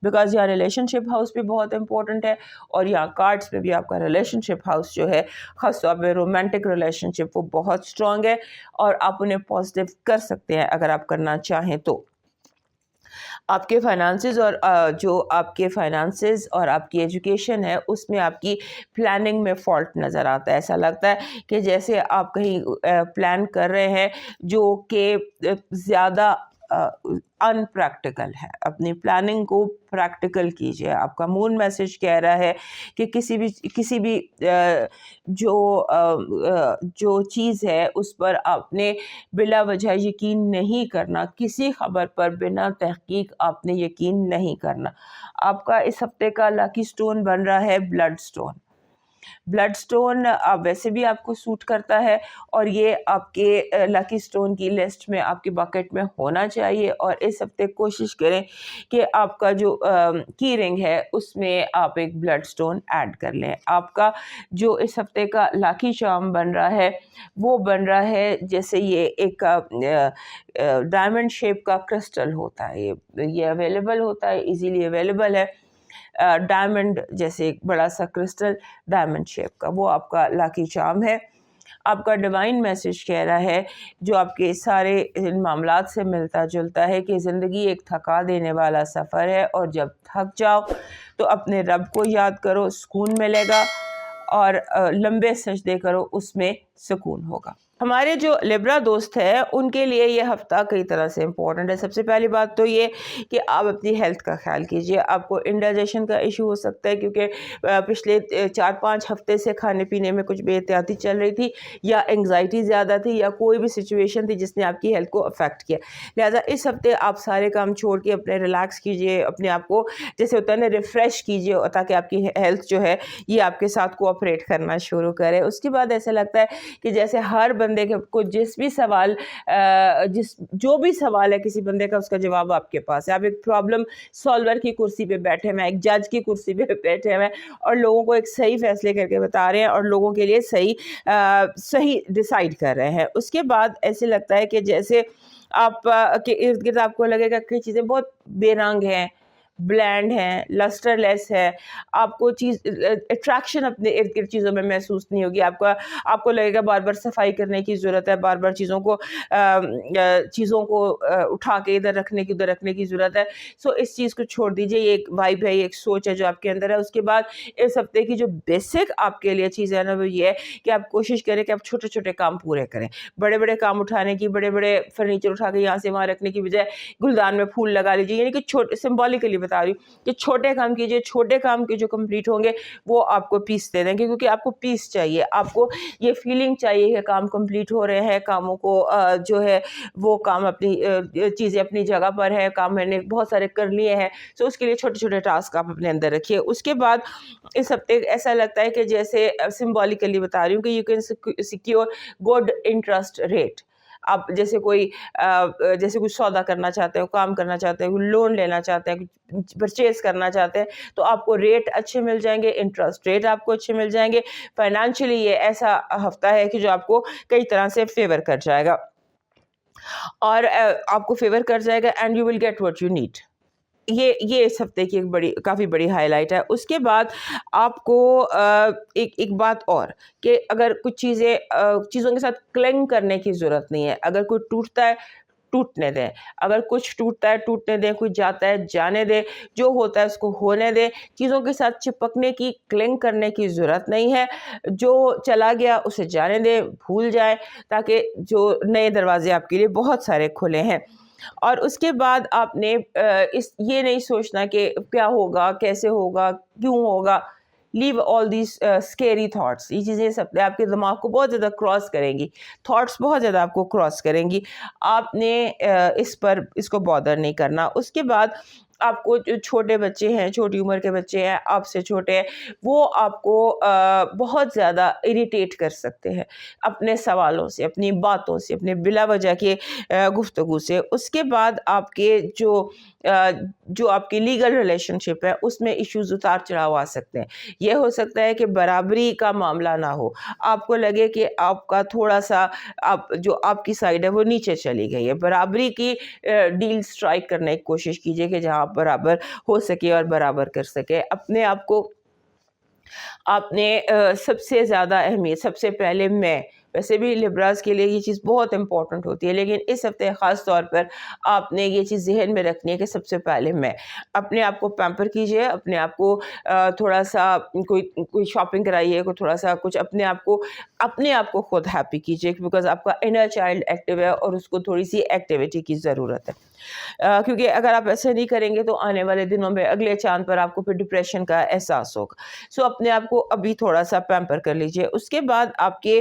because یہاں ریلیشن شپ ہاؤس بھی بہت امپورٹنٹ ہے, اور یہاں کارڈس میں بھی آپ کا ریلیشن شپ ہاؤس جو ہے, خاص طور پہ رومانٹک ریلیشن شپ, وہ بہت اسٹرانگ ہے, اور آپ انہیں پازیٹیو کر سکتے ہیں اگر آپ کرنا چاہیں تو. آپ کے فائنانسز اور جو آپ کے فائنانسز اور آپ کی ایجوکیشن ہے, اس میں آپ کی پلاننگ میں فالٹ نظر آتا ہے. ایسا لگتا ہے کہ جیسے آپ کہیں پلان کر رہے ہیں جو کہ زیادہ ان پریکٹیکل ہے. اپنی پلاننگ کو پریکٹیکل کیجیے. آپ کا مون میسج کہہ رہا ہے کہ کسی بھی جو چیز ہے اس پر آپ نے بلا وجہ یقین نہیں کرنا, کسی خبر پر بنا تحقیق آپ نے یقین نہیں کرنا. آپ کا اس ہفتے کا لکی سٹون بن رہا ہے بلڈ سٹون. بلڈ سٹون ویسے بھی آپ کو سوٹ کرتا ہے اور یہ آپ کے لکی سٹون کی لسٹ میں آپ کی باکٹ میں ہونا چاہیے. اور اس ہفتے کوشش کریں کہ آپ کا جو کی رنگ ہے اس میں آپ ایک بلڈ سٹون ایڈ کر لیں. آپ کا جو اس ہفتے کا لاکی چارم بن رہا ہے وہ بن رہا ہے جیسے یہ ایک ڈائمنڈ شیپ کا کرسٹل ہوتا ہے. یہ اویلیبل ہوتا ہے, ایزیلی اویلیبل ہے. ڈائمنڈ جیسے ایک بڑا سا کرسٹل ڈائمنڈ شیپ کا, وہ آپ کا لاکی چارم ہے. آپ کا ڈیوائن میسج کہہ رہا ہے جو آپ کے سارے معاملات سے ملتا جلتا ہے کہ زندگی ایک تھکا دینے والا سفر ہے, اور جب تھک جاؤ تو اپنے رب کو یاد کرو, سکون ملے گا, اور لمبے سجدے کرو, اس میں سکون ہوگا. ہمارے جو لیبرا دوست ہیں ان کے لیے یہ ہفتہ کئی طرح سے امپورٹنٹ ہے. سب سے پہلی بات تو یہ کہ آپ اپنی ہیلتھ کا خیال کیجیے. آپ کو انڈائجیشن کا ایشو ہو سکتا ہے کیونکہ پچھلے 4-5 ہفتے سے کھانے پینے میں کچھ بے احتیاطی چل رہی تھی, یا انگزائٹی زیادہ تھی, یا کوئی بھی سچویشن تھی جس نے آپ کی ہیلتھ کو افیکٹ کیا. لہٰذا اس ہفتے آپ سارے کام چھوڑ کے اپنے ریلیکس کیجیے, اپنے آپ کو جیسے ہوتا ہے نا ریفریش کیجیے, تاکہ آپ کی ہیلتھ جو ہے یہ آپ کے ساتھ کوآپریٹ کرنا شروع کرے. اس کے بعد ایسا لگتا ہے کہ جیسے ہر بندے کو جس بھی سوال جو بھی سوال ہے کسی بندے کا, اس کا جواب آپ کے پاس ہے. آپ ایک پرابلم سالور کی کرسی پہ بیٹھے ہوئے ہیں, ایک جج کی کرسی پہ بیٹھے ہوئے ہیں, اور لوگوں کو ایک صحیح فیصلے کر کے بتا رہے ہیں, اور لوگوں کے لیے صحیح ڈیسائیڈ کر رہے ہیں. اس کے بعد ایسے لگتا ہے کہ جیسے آپ کے ارد گرد آپ کو لگے گا کہ چیزیں بہت بے رنگ ہیں, بلینڈ ہیں, لسٹر لیس ہے. آپ کو اٹریکشن اپنے ارد گرد چیزوں میں محسوس نہیں ہوگی. آپ کو لگے گا بار بار صفائی کرنے کی ضرورت ہے, بار بار چیزوں کو اٹھا کے ادھر رکھنے کی ضرورت ہے. سو اس چیز کو چھوڑ دیجیے. یہ ایک وائب ہے, یہ ایک سوچ ہے جو آپ کے اندر ہے. اس کے بعد اس ہفتے کی جو بیسک آپ کے لیے چیز ہے نا, وہ یہ ہے کہ آپ کوشش کریں کہ آپ چھوٹے چھوٹے کام پورے کریں. بڑے بڑے کام اٹھانے کی, بڑے بڑے فرنیچر اٹھا کے یہاں سے وہاں رکھنے کی بجائے گلدان میں پھول لگا لیجیے. یعنی کہ چھوٹے, سمبولکلی بتا رہی ہوں کہ چھوٹے کام کیجیے. چھوٹے کام کے جو کمپلیٹ ہوں گے وہ آپ کو پیس دے دیں گے, کیونکہ آپ کو پیس چاہیے. آپ کو یہ فیلنگ چاہیے کہ کام کمپلیٹ ہو رہے ہیں, کاموں کو جو ہے وہ کام اپنی چیزیں اپنی جگہ پر ہے, کام میں نے بہت سارے کر لیے ہیں. سو اس کے لیے چھوٹے چھوٹے ٹاسک آپ اپنے اندر رکھیے. اس کے بعد اس ہفتے ایسا لگتا ہے کہ جیسے سمبولیکلی بتا رہی ہوں کہ you can secure good interest rate. آپ جیسے کوئی سودا کرنا چاہتے ہو, کام کرنا چاہتے ہیں, لون لینا چاہتے ہیں, پرچیز کرنا چاہتے ہیں, تو آپ کو ریٹ اچھے مل جائیں گے, انٹرسٹ ریٹ آپ کو اچھے مل جائیں گے. فائنینشلی یہ ایسا ہفتہ ہے کہ جو آپ کو کئی طرح سے فیور کر جائے گا, اور آپ کو فیور کر جائے گا, and you will get what you need. یہ اس ہفتے کی کافی بڑی ہائی لائٹ ہے. اس کے بعد آپ کو ایک بات اور, کہ اگر کچھ چیزوں کے ساتھ کلنگ کرنے کی ضرورت نہیں ہے. اگر کوئی ٹوٹتا ہے ٹوٹنے دیں, اگر کچھ ٹوٹتا ہے ٹوٹنے دیں, کچھ جاتا ہے جانے دیں, جو ہوتا ہے اس کو ہونے دیں. چیزوں کے ساتھ چپکنے کی, کلنگ کرنے کی ضرورت نہیں ہے. جو چلا گیا اسے جانے دیں, بھول جائیں, تاکہ جو نئے دروازے آپ کے لیے بہت سارے کھلے ہیں. اور اس کے بعد آپ نے یہ نہیں سوچنا کہ کیا ہوگا, کیسے ہوگا, کیوں ہوگا. لیو آل دیز اسکیری تھاٹس. یہ چیزیں سب آپ کے دماغ کو بہت زیادہ کراس کریں گی, تھاٹس بہت زیادہ آپ کو کراس کریں گی. آپ نے اس کو بادر نہیں کرنا. اس کے بعد آپ کو جو چھوٹے بچے ہیں, چھوٹی عمر کے بچے ہیں, آپ سے چھوٹے ہیں, وہ آپ کو بہت زیادہ اریٹیٹ کر سکتے ہیں اپنے سوالوں سے, اپنی باتوں سے, اپنے بلا وجہ کے گفتگو سے. اس کے بعد آپ کے جو آپ کی لیگل ریلیشن شپ ہے اس میں ایشوز اتار چڑھاؤ آ سکتے ہیں. یہ ہو سکتا ہے کہ برابری کا معاملہ نہ ہو, آپ کو لگے کہ آپ کا تھوڑا سا جو آپ کی سائڈ ہے وہ نیچے چلی گئی ہے. برابری کی ڈیل سٹرائک کرنے کی کوشش کیجئے کہ جہاں آپ برابر ہو سکے اور برابر کر سکے. اپنے آپ کو آپ نے سب سے زیادہ اہمیت, سب سے پہلے میں, ویسے بھی لیبراز کے لیے یہ چیز بہت امپورٹنٹ ہوتی ہے, لیکن اس ہفتے خاص طور پر آپ نے یہ چیز ذہن میں رکھنی ہے کہ سب سے پہلے میں. اپنے آپ کو پیمپر کیجئے, اپنے آپ کو تھوڑا سا کوئی شاپنگ کرائیے, کوئی تھوڑا سا کچھ اپنے آپ کو خود ہیپی کیجئے, بیکاز آپ کا انر چائلڈ ایکٹیو ہے اور اس کو تھوڑی سی ایکٹیویٹی کی ضرورت ہے. کیونکہ اگر آپ ایسے نہیں کریں گے تو آنے والے دنوں میں اگلے چاند پر آپ کو پھر ڈپریشن کا احساس ہوگا. سو اپنے آپ کو ابھی تھوڑا سا پیمپر کر لیجئے. اس کے بعد آپ کے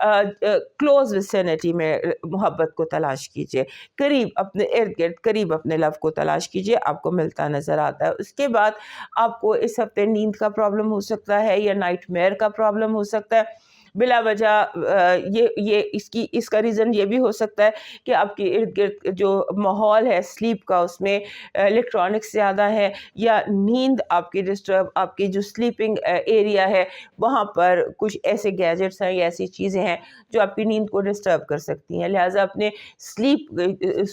کلوز وسینٹی میں محبت کو تلاش کیجیے، قریب اپنے ارد گرد قریب اپنے لو کو تلاش کیجیے، آپ کو ملتا نظر آتا ہے۔ اس کے بعد آپ کو اس ہفتے نیند کا پرابلم ہو سکتا ہے یا نائٹ میئر کا پرابلم ہو سکتا ہے بلا وجہ۔ یہ اس کا ریزن یہ بھی ہو سکتا ہے کہ آپ کے ارد گرد جو ماحول ہے سلیپ کا، اس میں الیکٹرانکس زیادہ ہے، یا نیند آپ کی ڈسٹرب، آپ کی جو سلیپنگ ایریا ہے وہاں پر کچھ ایسے گیجٹس ہیں یا ایسی چیزیں ہیں جو آپ کی نیند کو ڈسٹرب کر سکتی ہیں، لہٰذا اپنے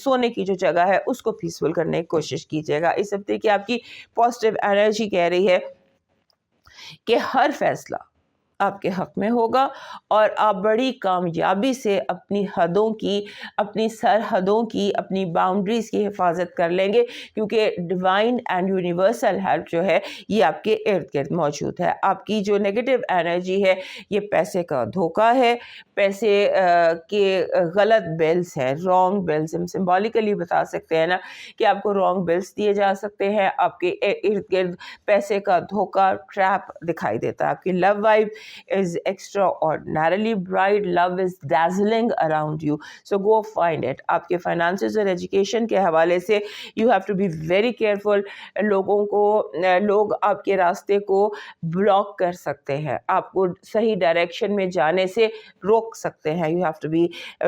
سونے کی جو جگہ ہے اس کو پیسفل کرنے کی کوشش کیجیے گا۔ اس ہفتے کی آپ کی پازیٹیو انرجی کہہ رہی ہے کہ ہر فیصلہ آپ کے حق میں ہوگا اور آپ بڑی کامیابی سے اپنی حدوں کی، اپنی سرحدوں کی، اپنی باؤنڈریز کی حفاظت کر لیں گے، کیونکہ ڈیوائن اینڈ یونیورسل ہیلپ جو ہے یہ آپ کے ارد گرد موجود ہے۔ آپ کی جو نیگیٹو انرجی ہے یہ پیسے کا دھوکہ ہے، پیسے کے غلط بلز ہیں، رانگ بلز، ہم سمبولیکلی بتا سکتے ہیں نا کہ آپ کو رانگ بلز دیے جا سکتے ہیں، آپ کے ارد گرد پیسے کا دھوکہ، ٹریپ دکھائی دیتا ہے۔ آپ کی لو vibe is extraordinarily bright, love is dazzling around you, so go find it۔ آپ کے فائنانسز اور ایجوکیشن کے حوالے سے you have to be very careful۔ لوگ آپ کے راستے کو بلاک کر سکتے ہیں، آپ کو صحیح ڈائریکشن میں جانے سے روک سکتے ہیں۔ you have to be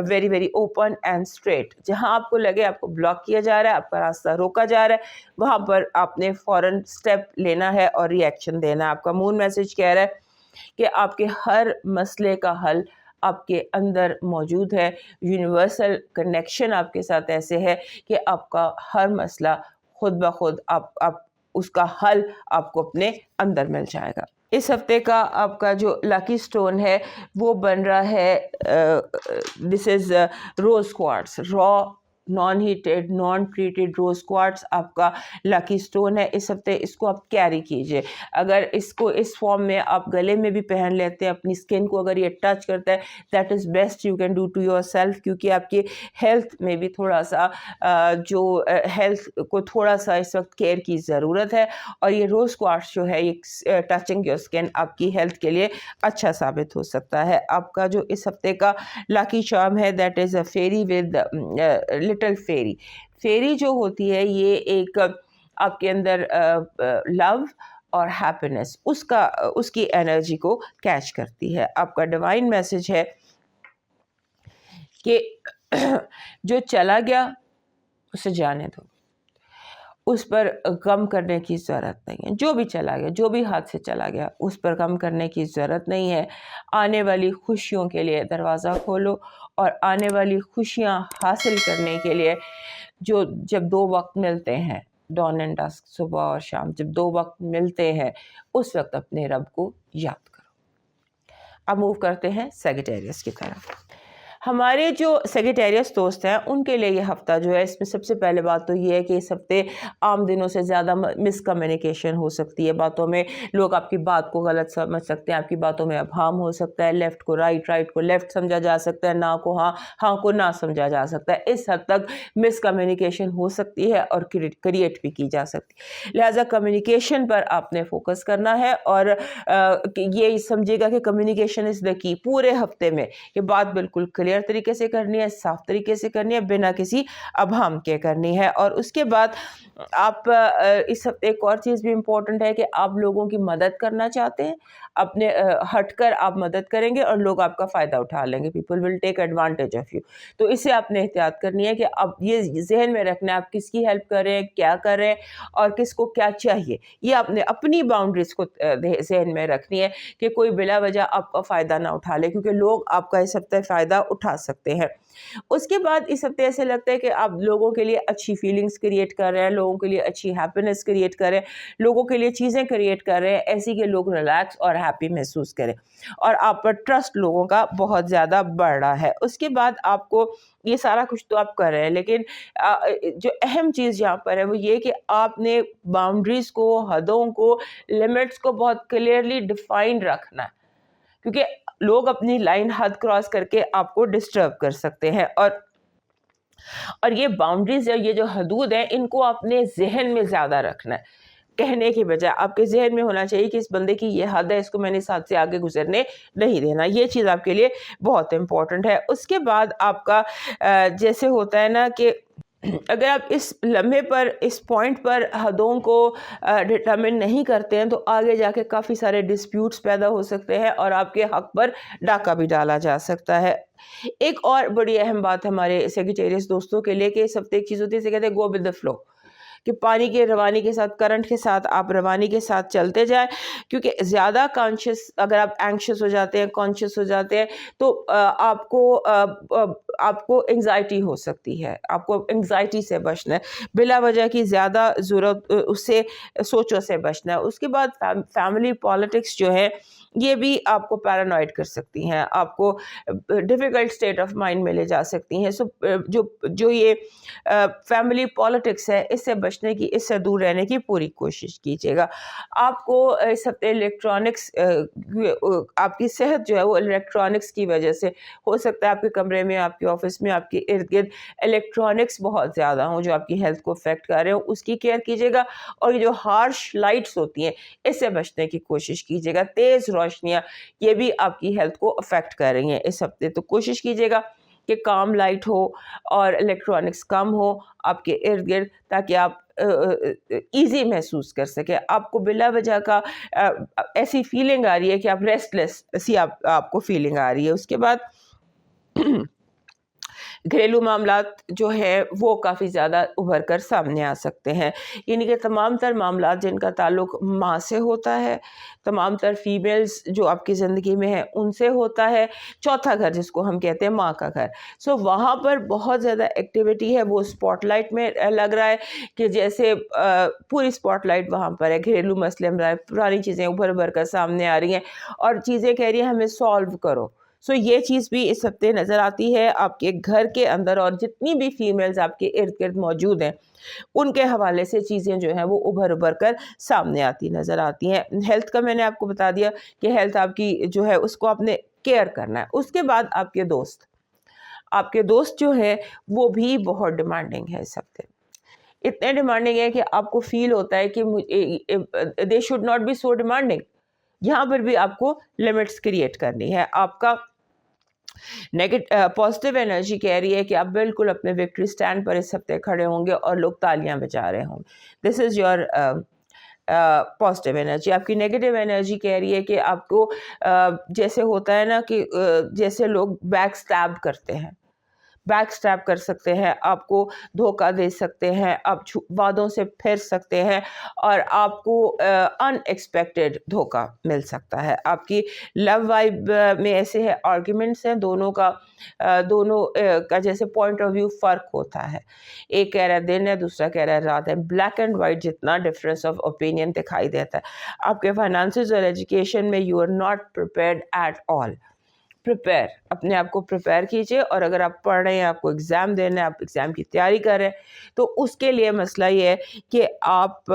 very very open and straight۔ جہاں آپ کو لگے آپ کو بلاک کیا جا رہا ہے، آپ کا راستہ روکا جا رہا ہے، وہاں پر آپ نے فوراً اسٹیپ لینا ہے اور ری ایکشن دینا ہے۔ آپ کا مون میسج کہہ رہا ہے کہ آپ کے ہر مسئلے کا حل آپ کے اندر موجود ہے۔ یونیورسل کنیکشن آپ کے ساتھ ایسے ہے کہ آپ کا ہر مسئلہ خود بخود آپ اس کا حل آپ کو اپنے اندر مل جائے گا۔ اس ہفتے کا آپ کا جو لاکی سٹون ہے وہ بن رہا ہے دس از روز کوارٹز، را نان ہیٹڈ نان ٹریٹڈ روز کوارٹز آپ کا لاکی سٹون ہے۔ اس ہفتے اس کو آپ کیری کیجئے، اگر اس کو اس فارم میں آپ گلے میں بھی پہن لیتے ہیں، اپنی اسکن کو اگر یہ ٹچ کرتا ہے that is best you can do to yourself, کیونکہ آپ کی ہیلتھ میں بھی تھوڑا سا جو ہیلتھ کو تھوڑا سا اس وقت کیئر کی ضرورت ہے، اور یہ روز کوارٹز جو ہے یہ ٹچنگ یور اسکن آپ کی ہیلتھ کے لیے اچھا ثابت ہو سکتا ہے۔ آپ کا جو اس ہفتے کا لاکی چارم ہے that is a fairy with little fairy. Fairy جو ہوتی ہے یہ ایک آپ کے اندر لو اور ہیپینس اس کی انرجی کو کیچ کرتی ہے۔ آپ کا ڈیوائن میسج ہے کہ جو چلا گیا اسے جانے دو، اس پر غم کرنے کی ضرورت نہیں ہے۔ جو بھی چلا گیا، جو بھی ہاتھ سے چلا گیا، اس پر غم کرنے کی ضرورت نہیں ہے۔ آنے والی خوشیوں کے لیے دروازہ کھولو، اور آنے والی خوشیاں حاصل کرنے کے لیے جب دو وقت ملتے ہیں، ڈان اینڈ ڈسک، صبح اور شام، جب دو وقت ملتے ہیں اس وقت اپنے رب کو یاد کرو۔ اب موو کرتے ہیں سیجیٹیریس کی طرف۔ ہمارے جو سیجیٹیریس دوست ہیں ان کے لیے یہ ہفتہ جو ہے، اس میں سب سے پہلے بات تو یہ ہے کہ اس ہفتے عام دنوں سے زیادہ مس کمیونیکیشن ہو سکتی ہے، باتوں میں لوگ آپ کی بات کو غلط سمجھ سکتے ہیں، آپ کی باتوں میں ابہام ہو سکتا ہے، لیفٹ کو رائٹ، رائٹ کو لیفٹ سمجھا جا سکتا ہے، نہ کو ہاں، ہاں کو نہ سمجھا جا سکتا ہے۔ اس حد تک مس کمیونیکیشن ہو سکتی ہے اور کریٹ بھی کی جا سکتی ہے، لہٰذا کمیونیکیشن پر آپ نے فوکس کرنا ہے، اور یہ سمجھے گا کہ کمیونیکیشن از دا کی۔ پورے ہفتے میں یہ بات بالکل کلیئر طریقے سے کرنی ہے، صاف طریقے سے کرنی ہے، بنا کسی ابہام کے کرنی ہے۔ اور اس کے بعد آپ اس ہفتے ایک اور چیز بھی امپورٹنٹ ہے کہ آپ لوگوں کی مدد کرنا چاہتے ہیں، اپنے ہٹ کر آپ مدد کریں گے اور لوگ آپ کا فائدہ اٹھا لیں گے، people will take advantage of you. تو اسے آپ نے احتیاط کرنی ہے کہ اب یہ ذہن میں رکھنا ہے آپ کس کی ہیلپ کر رہے ہیں، کیا کر رہے ہیں، اور کس کو کیا چاہیے۔ یہ آپ نے اپنی باؤنڈریز کو ذہن میں رکھنی ہے کہ کوئی بلا وجہ آپ کا فائدہ نہ اٹھا لے، کیونکہ لوگ آپ کا اس ہفتے فائدہ اٹھا سکتے ہیں۔ اس کے بعد اس ہفتے ایسے لگتا ہے کہ آپ لوگوں کے لیے اچھی فیلنگز کریٹ کر رہے ہیں، لوگوں کے لیے اچھی ہیپینس کریٹ کر رہے ہیں، لوگوں کے لیے چیزیں کریٹ کر رہے ہیں ایسی کہ لوگ ریلیکس اور ہیپی محسوس کریں، اور آپ پر ٹرسٹ لوگوں کا بہت زیادہ بڑھ رہا ہے۔ اس کے بعد آپ کو یہ سارا کچھ تو آپ کر رہے ہیں، لیکن جو اہم چیز یہاں پر ہے وہ یہ کہ آپ نے باؤنڈریز کو، حدوں کو، لمٹس کو بہت کلیئرلی ڈیفائنڈ رکھنا ہے، کیونکہ لوگ اپنی لائن حد کراس کر کے آپ کو ڈسٹرب کر سکتے ہیں، اور یہ باؤنڈریز ہے، یہ جو حدود ہیں ان کو اپنے ذہن میں زیادہ رکھنا ہے۔ کہنے کی بجائے آپ کے ذہن میں ہونا چاہیے کہ اس بندے کی یہ حد ہے, اس کو میں نے اس حد سے آگے گزرنے نہیں دینا. یہ چیز آپ کے لیے بہت امپورٹنٹ ہے. اس کے بعد آپ کا جیسے ہوتا ہے نا کہ اگر آپ اس لمحے پر اس پوائنٹ پر حدوں کو ڈٹرمن نہیں کرتے ہیں تو آگے جا کے کافی سارے ڈسپیوٹس پیدا ہو سکتے ہیں اور آپ کے حق پر ڈاکہ بھی ڈالا جا سکتا ہے. ایک اور بڑی اہم بات ہمارے سیگیٹیریس دوستوں کے لیے کہ اس ہفتے ایک چیز ہوتی ہے جسے کہتے ہیں گو ود دا فلو, کہ پانی کے روانی کے ساتھ, کرنٹ کے ساتھ آپ روانی کے ساتھ چلتے جائیں, کیونکہ زیادہ کانشیس اگر آپ اینکشیس ہو جاتے ہیں, کانشیس ہو جاتے ہیں تو آپ کو انگزائٹی ہو سکتی ہے. آپ کو انگزائٹی سے بچنا ہے, بلا وجہ کی زیادہ ضرورت اس سے سوچوں سے بچنا ہے. اس کے بعد فیملی پالیٹکس جو ہے یہ بھی آپ کو پیرانوائڈ کر سکتی ہیں, آپ کو ڈیفیکلٹ اسٹیٹ آف مائنڈ میں لے جا سکتی ہیں. جو یہ فیملی پالیٹکس ہے اس سے بچنے کی, اس سے دور رہنے کی پوری کوشش کیجیے گا. آپ کو اس ہفتے الیکٹرانکس, آپ کی صحت جو ہے وہ الیکٹرانکس کی وجہ سے ہو سکتا ہے آپ کے کمرے میں, آپ کے آفس میں, آپ کے ارد گرد الیکٹرانکس بہت زیادہ ہوں جو آپ کی ہیلتھ کو افیکٹ کر رہے ہوں, اس کی کیئر کیجیے گا. اور یہ جو ہارش لائٹس ہوتی ہیں اس سے بچنے کی کوشش کیجیے گا. تیز روشنیاں یہ بھی آپ کی ہیلتھ کو افیکٹ کر رہی ہیں اس ہفتے, تو کوشش کیجیے گا کہ کام لائٹ ہو اور الیکٹرانکس کم ہو آپ کے ارد گرد, تاکہ آپ ایزی محسوس کر سکیں. آپ کو بلا وجہ کا ایسی فیلنگ آ رہی ہے کہ آپ ریسٹ لیس سی آپ کو فیلنگ آ رہی ہے. اس کے بعد گھریلو معاملات جو ہے وہ کافی زیادہ ابھر کر سامنے آ سکتے ہیں, یعنی کہ تمام تر معاملات جن کا تعلق ماں سے ہوتا ہے, تمام تر فیمیلز جو آپ کی زندگی میں ہیں ان سے ہوتا ہے. چوتھا گھر جس کو ہم کہتے ہیں ماں کا گھر, سو وہاں پر بہت زیادہ ایکٹیویٹی ہے. وہ اسپاٹ لائٹ میں لگ رہا ہے کہ جیسے پوری اسپاٹ لائٹ وہاں پر ہے. گھریلو مسئلے ہمارے پرانی چیزیں ابھر کر سامنے آ رہی ہیں اور چیزیں کہہ رہی ہیں ہمیں سالو کرو. سو یہ چیز بھی اس ہفتے نظر آتی ہے آپ کے گھر کے اندر, اور جتنی بھی فیمیلز آپ کے ارد گرد موجود ہیں ان کے حوالے سے چیزیں جو ہیں وہ ابھر کر سامنے آتی نظر آتی ہیں. ہیلتھ کا میں نے آپ کو بتا دیا کہ ہیلتھ آپ کی جو ہے اس کو آپ نے کیئر کرنا ہے. اس کے بعد آپ کے دوست جو ہے وہ بھی بہت ڈیمانڈنگ ہے اس ہفتے, اتنے ڈیمانڈنگ ہے کہ آپ کو فیل ہوتا ہے کہ they should not be so demanding. یہاں پر بھی آپ کو لمٹس کریٹ کرنی ہے. آپ کا پازیٹیو انرجی کہہ رہی ہے کہ آپ بالکل اپنے وکٹری سٹینڈ پر اس ہفتے کھڑے ہوں گے اور لوگ تالیاں بجا رہے ہوں گے. دس از یور پازیٹیو انرجی. آپ کی نیگیٹو انرجی کہہ رہی ہے کہ آپ کو جیسے ہوتا ہے نا کہ جیسے لوگ بیک سٹیب کرتے ہیں, بیک سٹیپ کر سکتے ہیں, آپ کو دھوکہ دے سکتے ہیں, آپ وعدوں سے پھر سکتے ہیں اور آپ کو ان ایکسپیکٹڈ دھوکہ مل سکتا ہے. آپ کی لو وائب میں ایسے ہے آرگیومنٹس ہیں دونوں کا جیسے پوائنٹ آف ویو فرق ہوتا ہے. ایک کہہ رہا ہے دن ہے, دوسرا کہہ رہا ہے رات ہے. بلیک اینڈ وائٹ جتنا ڈفرینس آف اوپینین دکھائی دیتا ہے. آپ کے فائنانسز اور ایجوکیشن میں you are not prepared at all. اپنے آپ کو پریپیئر کیجئے, اور اگر آپ پڑھ رہے ہیں, آپ کو ایگزام دینا ہے, آپ ایگزام کی تیاری کر رہے ہیں, تو اس کے لیے مسئلہ یہ ہے کہ آپ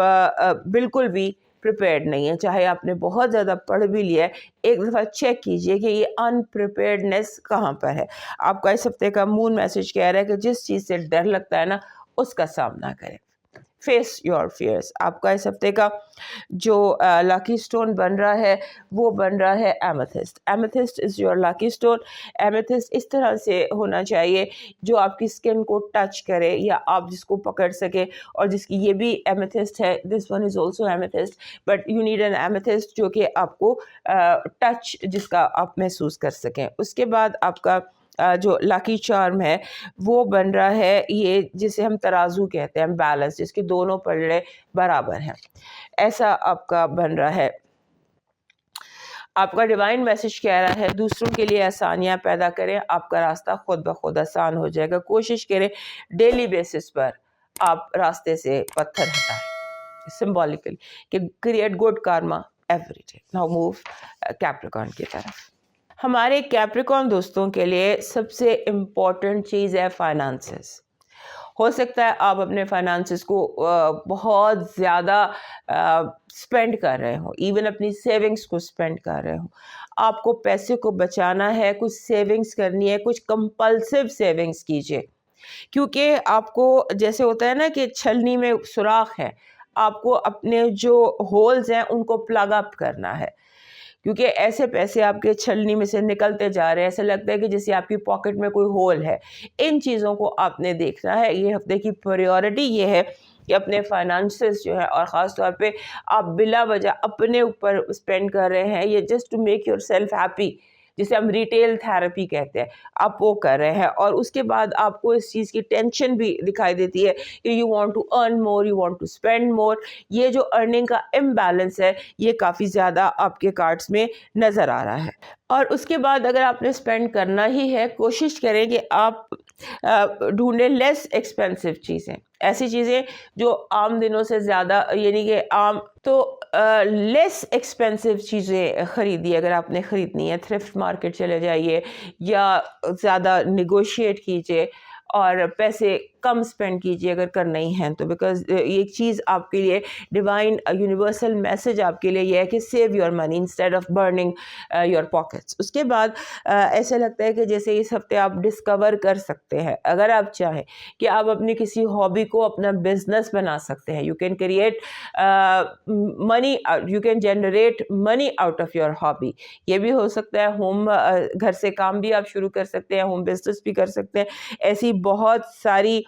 بالکل بھی پریپیئرڈ نہیں ہیں. چاہے آپ نے بہت زیادہ پڑھ بھی لیا ہے, ایک دفعہ چیک کیجئے کہ یہ ان پریپیئرڈنیس کہاں پر ہے. آپ کا اس ہفتے کا مون میسج کہہ رہا ہے کہ جس چیز سے ڈر لگتا ہے نا اس کا سامنا کریں. Face your fears. آپ کا اس ہفتے کا جو لاکی سٹون بن رہا ہے وہ بن رہا ہے ایمیتھسٹ. ایمیتھسٹ از یور لاکی سٹون. ایمیتھسٹ اس طرح سے ہونا چاہیے جو آپ کی سکن کو ٹچ کرے یا آپ جس کو پکڑ سکے, اور جس کی یہ بھی ایمیتھسٹ ہے, this one is also amethyst, but you need an amethyst جو کہ آپ کو ٹچ جس کا آپ محسوس کر سکیں. اس کے بعد آپ کا جو لاکی چارم ہے وہ بن رہا ہے یہ جسے ہم ترازو کہتے ہیں, بیلنس, جس کے دونوں پلڑے برابر ہیں, ایسا آپ کا بن رہا ہے. آپ کا ڈیوائن میسج کہہ رہا ہے دوسروں کے لیے آسانیاں پیدا کریں, آپ کا راستہ خود بخود آسان ہو جائے گا. کوشش کریں ڈیلی بیسس پر آپ راستے سے پتھر ہٹائیں سمبولیکلی, کہ create good karma every day. Now move Capricorn کی طرف. ہمارے کیپریکارن دوستوں کے لیے سب سے امپورٹنٹ چیز ہے فائنانسز. ہو سکتا ہے آپ اپنے فائنانسز کو بہت زیادہ اسپینڈ کر رہے ہوں, ایون اپنی سیونگز کو اسپینڈ کر رہے ہوں. آپ کو پیسے کو بچانا ہے, کچھ سیونگز کرنی ہے, کچھ کمپلسیو سیونگز کیجیے, کیونکہ آپ کو جیسے ہوتا ہے نا کہ چھلنی میں سوراخ ہے, آپ کو اپنے جو ہولز ہیں ان کو پلگ اپ کرنا ہے، کیونکہ ایسے پیسے آپ کے چھلنی میں سے نکلتے جا رہے ہیں، ایسا لگتا ہے کہ جیسے آپ کی پاکٹ میں کوئی ہول ہے. ان چیزوں کو آپ نے دیکھنا ہے. یہ ہفتے کی پریورٹی یہ ہے کہ اپنے فائنانسز جو ہے، اور خاص طور پہ آپ بلا وجہ اپنے اوپر اسپینڈ کر رہے ہیں، یہ just to make yourself happy, جسے ہم ریٹیل تھراپی کہتے ہیں، آپ وہ کر رہے ہیں. اور اس کے بعد آپ کو اس چیز کی ٹینشن بھی دکھائی دیتی ہے کہ you want to earn more, you want to spend more. یہ جو ارننگ کا امبیلنس ہے یہ کافی زیادہ آپ کے کارڈز میں نظر آ رہا ہے. اور اس کے بعد اگر آپ نے اسپینڈ کرنا ہی ہے، کوشش کریں کہ آپ ڈھونڈیں لیس ایکسپینسو چیزیں، ایسی چیزیں جو عام دنوں سے زیادہ، یعنی کہ عام تو لیس ایکسپینسو چیزیں خریدیے. اگر آپ نے خریدنی ہے، تھرفٹ مارکیٹ چلے جائیے یا زیادہ نیگوشیٹ کیجیے اور پیسے کم اسپینڈ کیجیے اگر کرنا ہی ہیں تو. بیکاز ایک چیز آپ کے لیے ڈیوائن یونیورسل میسج آپ کے لیے یہ ہے کہ save your money instead of burning your pockets. اس کے بعد ایسا لگتا ہے کہ جیسے اس ہفتے آپ ڈسکور کر سکتے ہیں، اگر آپ چاہیں کہ آپ اپنی کسی ہابی کو اپنا بزنس بنا سکتے ہیں. You can create money, you can generate money out of your hobby. یہ بھی ہو سکتا ہے ہوم، گھر سے کام بھی آپ شروع کر سکتے ہیں، ہوم بزنس بھی کر سکتے ہیں. ایسی بہت ساری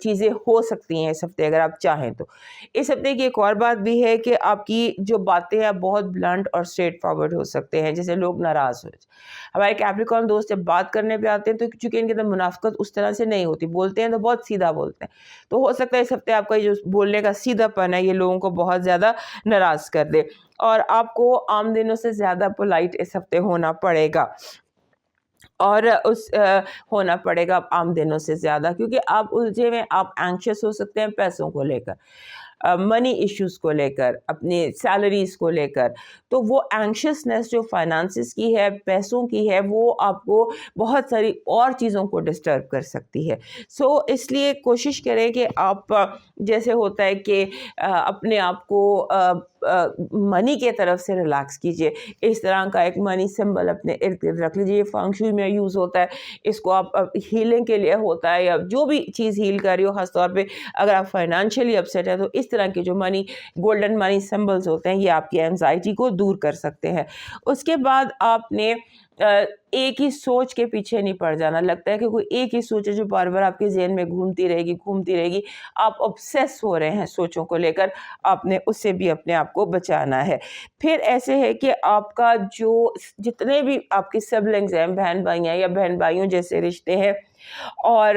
چیزیں ہو سکتی ہیں اس ہفتے اگر آپ چاہیں تو. اس ہفتے کی ایک اور بات بھی ہے کہ آپ کی جو باتیں ہیں بہت بلنٹ اور اسٹریٹ فارورڈ ہو سکتے ہیں، جیسے لوگ ناراض ہو جائیں. ہمارے کیپریکارن دوست جب بات کرنے پہ آتے ہیں تو چونکہ ان کے اندر منافقت اس طرح سے نہیں ہوتی، بولتے ہیں تو بہت سیدھا بولتے ہیں، تو ہو سکتا ہے اس ہفتے آپ کا جو بولنے کا سیدھا پن ہے یہ لوگوں کو بہت زیادہ ناراض کر دے، اور آپ کو عام دنوں سے زیادہ پولائٹ اس ہفتے ہونا پڑے گا. اور ہونا پڑے گا عام دنوں سے زیادہ، کیونکہ آپ الجھے ہوئے، آپ اینکشس ہو سکتے ہیں پیسوں کو لے کر، منی ایشوز کو لے کر، اپنی سیلریز کو لے کر. تو وہ اینکشسنس جو فائنانسز کی ہے، پیسوں کی ہے، وہ آپ کو بہت ساری اور چیزوں کو ڈسٹرب کر سکتی ہے. سو اس لیے کوشش کریں کہ آپ جیسے ہوتا ہے کہ اپنے آپ کو منی کے طرف سے ریلیکس کیجیے. اس طرح کا ایک منی سمبل اپنے ارد گرد رکھ لیجیے. یہ فنگ شوئی میں یوز ہوتا ہے، اس کو آپ ہیلنگ کے لیے ہوتا ہے، یا جو بھی چیز ہیل کر رہی ہو، خاص طور پہ اگر آپ فائنینشیلی اپسیٹ ہیں تو اس طرح کے جو منی گولڈن منی سمبلز ہوتے ہیں یہ آپ کی اینزائٹی کو دور کر سکتے ہیں. اس کے بعد آپ نے ایک ہی سوچ کے پیچھے نہیں پڑ جانا. لگتا ہے کہ کوئی ایک ہی سوچ ہے جو بار بار آپ کے ذہن میں گھومتی رہے گی، آپ obsess ہو رہے ہیں سوچوں کو لے کر، آپ نے اس سے بھی اپنے آپ کو بچانا ہے. پھر ایسے ہے کہ آپ کا جو جتنے بھی آپ کے سبلنگز ہیں، بہن بھائی ہیں یا بہن بھائیوں جیسے رشتے ہیں، اور